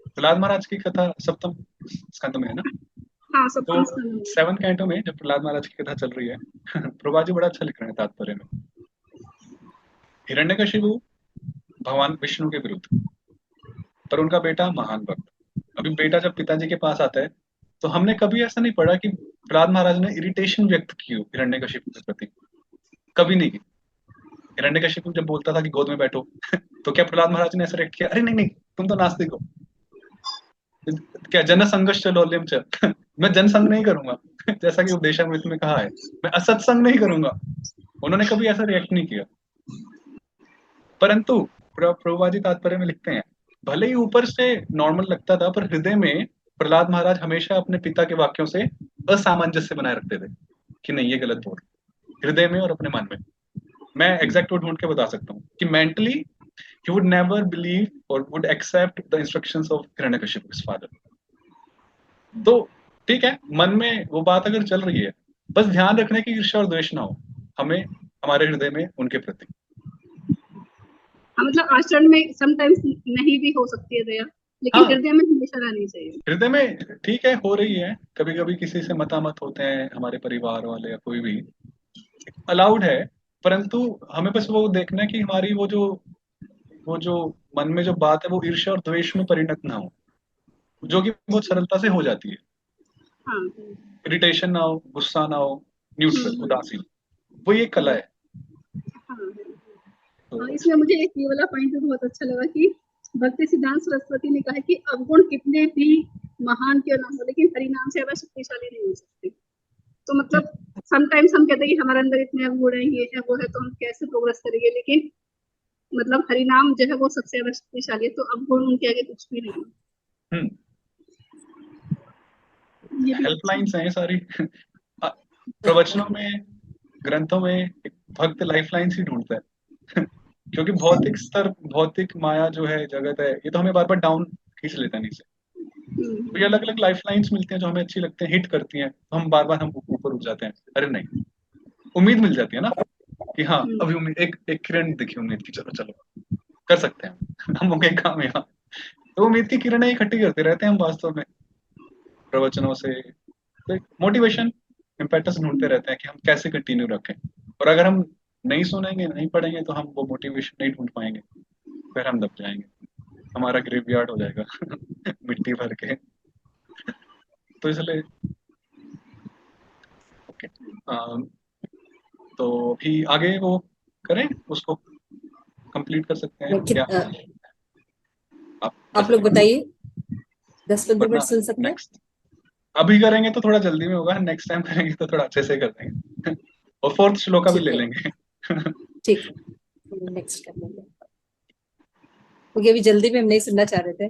प्रहलाद महाराज की कथा सप्तम स्कंद में है ना। हाँ, तो सप्तम स्कंद में। 7 कैंटो में जब प्रहलाद महाराज की कथा चल रही है, प्रभा जी बड़ा अच्छा लिख रहे हैं तात्पर्य में। हिरण्यकशिपु भगवान विष्णु के विरुद्ध, पर उनका बेटा महान भक्त। अभी बेटा जब पिताजी के पास आता है, तो हमने कभी ऐसा नहीं पढ़ा कि प्रहलाद महाराज ने इरिटेशन व्यक्त की हो हिरण्यकशिपु के प्रति। कभी नहीं की। हिरण्यकशिपु जब बोलता था कि गोद में बैठो, तो क्या प्रहलाद महाराज ने ऐसा रिएक्ट किया, अरे नहीं नहीं तुम तो नास्तिक हो, क्या जन संघर्ष लौल्यम च। मैं जनसंग नहीं करूंगा, जैसा कि उपदेशामृत में कहा है, मैं असत्संग नहीं करूंगा। उन्होंने कभी ऐसा रिएक्ट नहीं किया। परंतु प्रभुपाद जी तात्पर्य में लिखते हैं, भले ही ऊपर से नॉर्मल लगता था, पर हृदय में प्रहलाद महाराज हमेशा अपने पिता के वाक्यों से असामंजस्य बनाए रखते थे, कि नहीं ये गलत बोल रहे। हृदय में और अपने मन में। मैं एग्जैक्ट वर्ड ढूंढ के बता सकता हूँ कि mentally he would never believe और would accept the instructions of Hiranyakashipu his father. तो ठीक है, मन में वो बात अगर चल रही है, बस ध्यान रखने की ईर्ष्या और द्वेष ना हो हमें हमारे हृदय में उनके प्रति। हाँ, मतलब आचरण में समटाइम्स नहीं भी हो सकती है दया, लेकिन हाँ, हृदय में हमेशा रहनी चाहिए। हृदय में ठीक है, हो रही है, कभी कभी किसी से मतामत होते हैं हमारे परिवार वाले या कोई भी, अलाउड है। परंतु हमें बस वो देखना है कि हमारी वो जो मन में जो बात है वो ईर्ष्या और द्वेष में परिणत ना हो, जो कि बहुत सरलता से हो जाती है। हाँ। इरिटेशन ना हो, गुस्सा ना हो, न्यूट्रल हम्म। उदासीन, वो ये कला है। हाँ। हाँ, तो इसमें मुझे एक ये वाला पॉइंट भी बहुत अच्छा लगा कि भक्ति सिद्धांत सरस्वती ने कहा कि अवगुण कितने भी महान क्यों ना हो, लेकिन हरिनाम से ज्यादा शक्तिशाली नहीं हो सकते। तो मतलब समटाइम्स हम कहते हैं कि हमारे अंदर इतने अवगुण है, ये है वो है, तो हम कैसे प्रोग्रेस करेंगे, लेकिन मतलब हरिनाम जो है वो सबसे ज्यादा शक्तिशाली है, तो अवगुण उनके आगे कुछ भी नहीं हम्म, है। ये भी अच्छा है। हेल्पलाइंस हैं ये सारी। प्रवचनों में, ग्रंथों में एक भक्त लाइफलाइंस ही ढूंढता है। क्योंकि भौतिक स्तर, भौतिक माया जो है, जगत है, ये तो हमें बार बार डाउन खींच लेता है नीचे। तो ये अलग अलग लाइफलाइंस मिलती हैं जो हमें अच्छी लगती हैं, हिट करती हैं, तो हम बार बार हम ऊपर उठ जाते हैं। अरे नहीं, उम्मीद मिल जाती है ना, कि हाँ हम्म। अभी उम्मीद, एक एक किरण दिखी उम्मीद की, चलो चलो कर सकते हैं हम होंगे काम यहाँ। तो उम्मीद की किरणें इकट्ठी करते रहते हैं हम वास्तव में, प्रवचनों से। तो मोटिवेशन, इम्पेटस ढूंढते रहते हैं कि हम कैसे कंटिन्यू रखें। और अगर हम नहीं सुनेंगे, नहीं पढ़ेंगे, तो हम वो मोटिवेशन नहीं ढूंढ पाएंगे। फिर हम दब जाएंगे, हमारा ग्रेवयार्ड हो जाएगा मिट्टी भर के। तो इसलिए ओके, तो अभी आगे वो करें, उसको कंप्लीट कर सकते हैं क्या? आप कर आप लोग सकेंगे बताइए, 10-15 वरना मिनट सुन सकते हैं? नेक्स्ट, अभी करेंगे तो थोड़ा जल्दी में होगा, नेक्स्ट टाइम करेंगे तो थोड़ा अच्छे से कर देंगे और फोर्थ श्लोका भी ठीक ले है, लेंगे ठीक है, नेक्स्ट कर लेंगे, क्योंकि अभी जल्दी में हम नहीं सुनना चाह रहे थे।